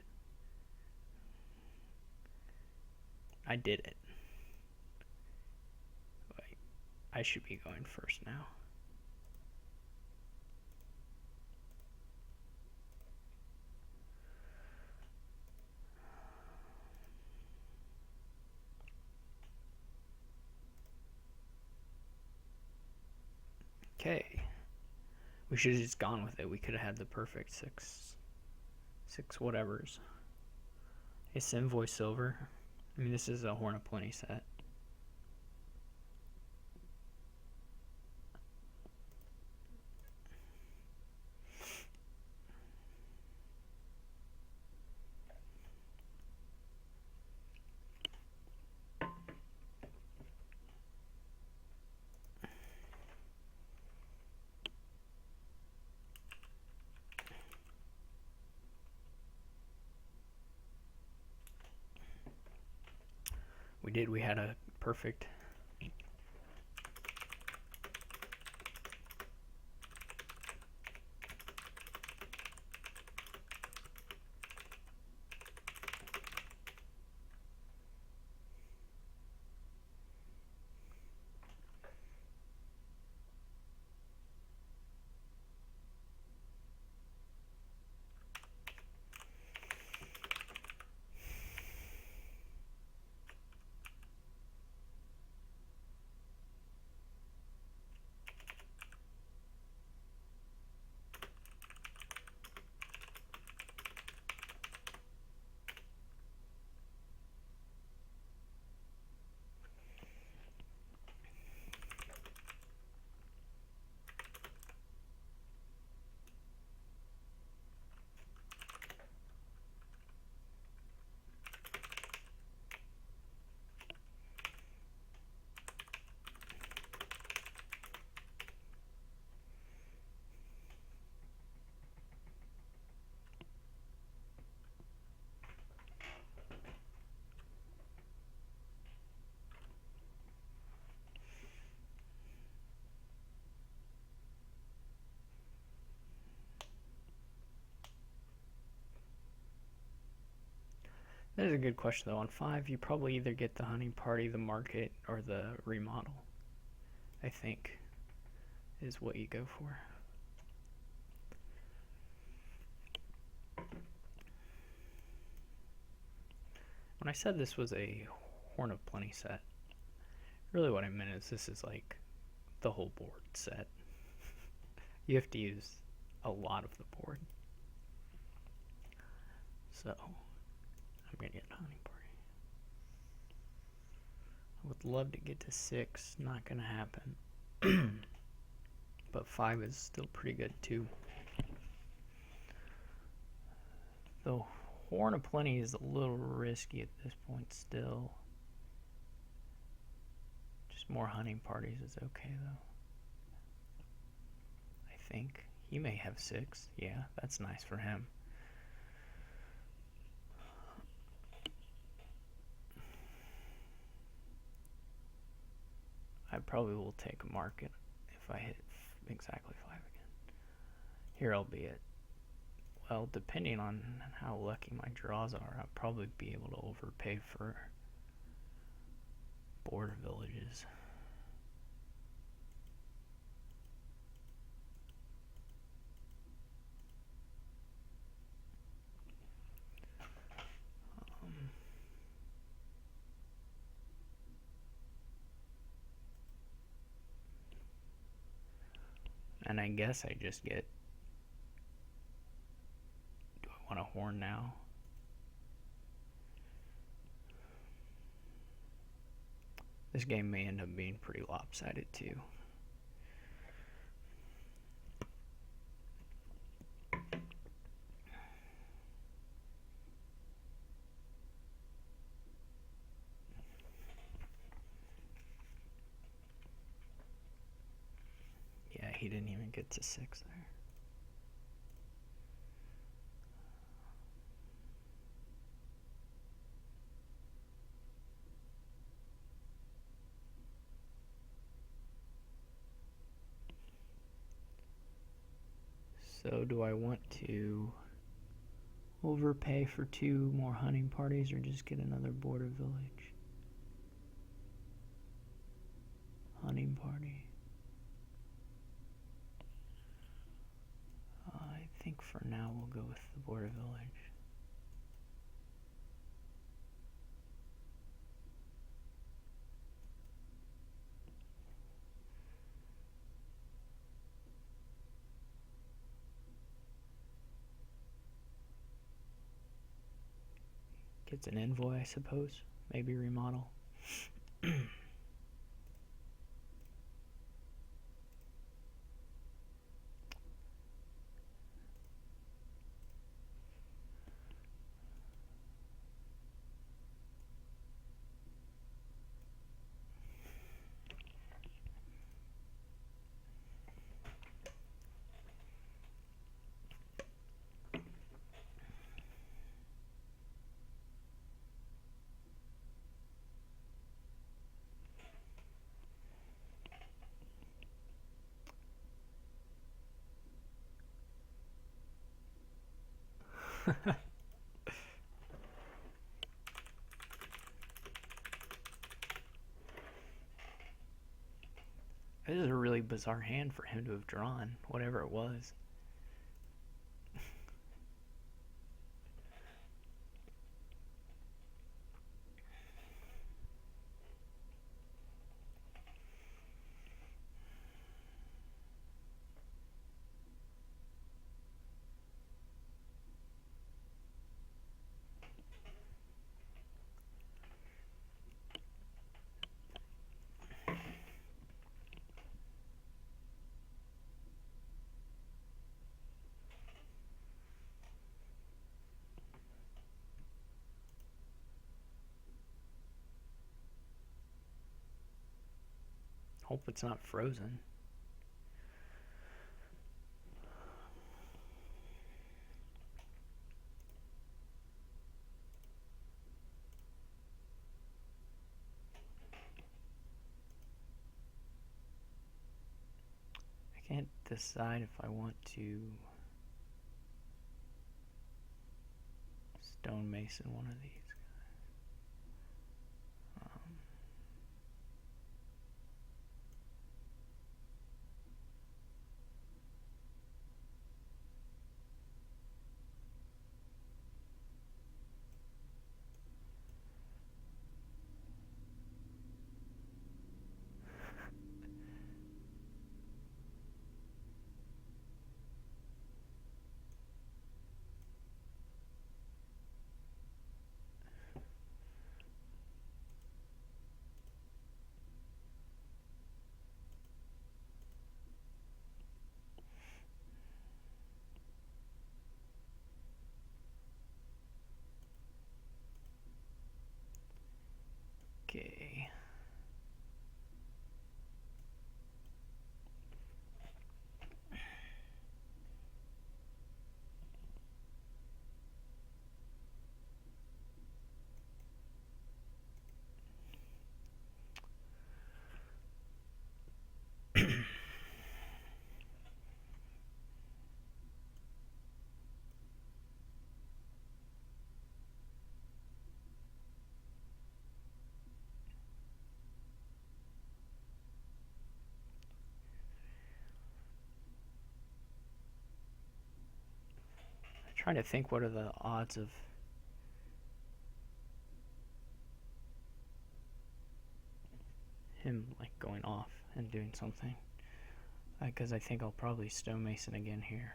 I did it. Wait, I should be going first now. Okay. We should have just gone with it. We could have had the perfect six whatevers. It's Invoice Silver. I mean, this is a Horn of Plenty set. We did. We had a perfect. That is a good question, though. On 5, you probably either get the hunting party, the market, or the remodel, I think, is what you go for. When I said this was a Horn of Plenty set, really what I meant is this is like the whole board set. You have to use a lot of the board. So I'm gonna get hunting party. I would love to get to 6, not gonna happen. But 5 is still pretty good too. The Horn of Plenty is a little risky at this point still. Just more hunting parties is okay though. I think he may have 6. Yeah, that's nice for him. I probably will take a market if I hit exactly 5 again. Here I'll be at, well, depending on how lucky my draws are, I'll probably be able to overpay for border villages. And I guess I just get, do I want a horn now? This game may end up being pretty lopsided too. Yeah, he didn't even get to 6 there. So do I want to overpay for 2 more hunting parties or just get another border village? Hunting party. I think for now we'll go with the border village. Gets an envoy, I suppose. Maybe remodel. This is a really bizarre hand for him to have drawn, whatever it was. Hope it's not frozen. I can't decide if I want to stonemason one of these. trying to think what are the odds of him like going off and doing something. Because I think I'll probably stonemason again here.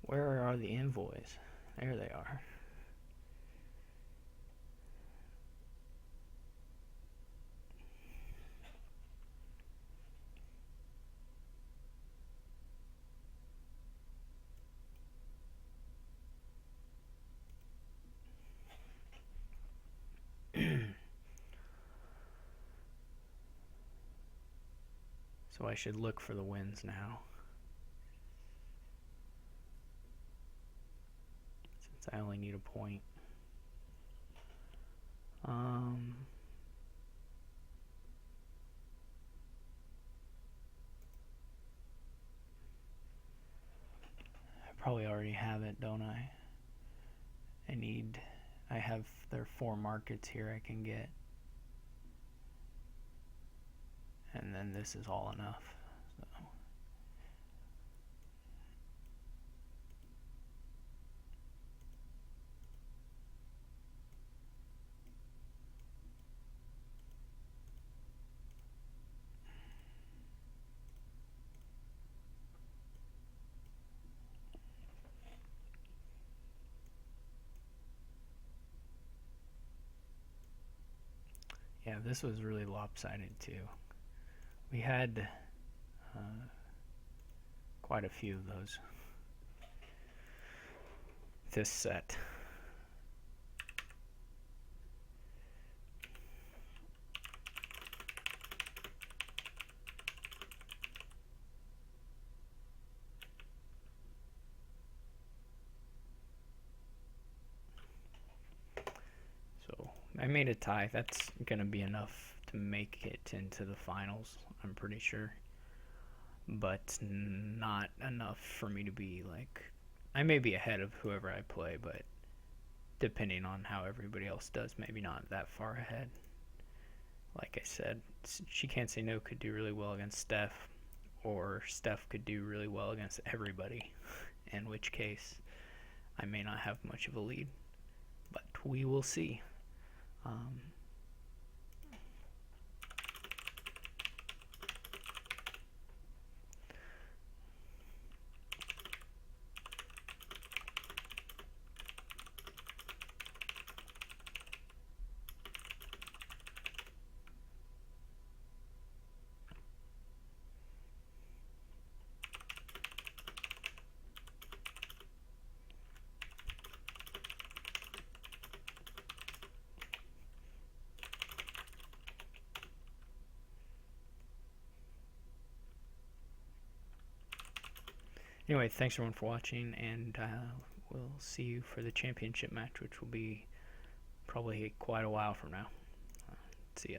Where are the envoys? There they are. So I should look for the wins now. Since I only need a point. I probably already have it, don't I? I have their 4 markets here I can get. And then this is all enough. So. Yeah, this was really lopsided too. We had quite a few of those this set. So I made a tie. That's gonna be enough to make it into the finals, I'm pretty sure. But not enough for me to be like, I may be ahead of whoever I play, but depending on how everybody else does, maybe not that far ahead. Like I said, She Can't Say No could do really well against Steph, or Steph could do really well against everybody, in which case I may not have much of a lead. But we will see. Anyway, thanks everyone for watching, and we'll see you for the championship match, which will be probably quite a while from now. See ya.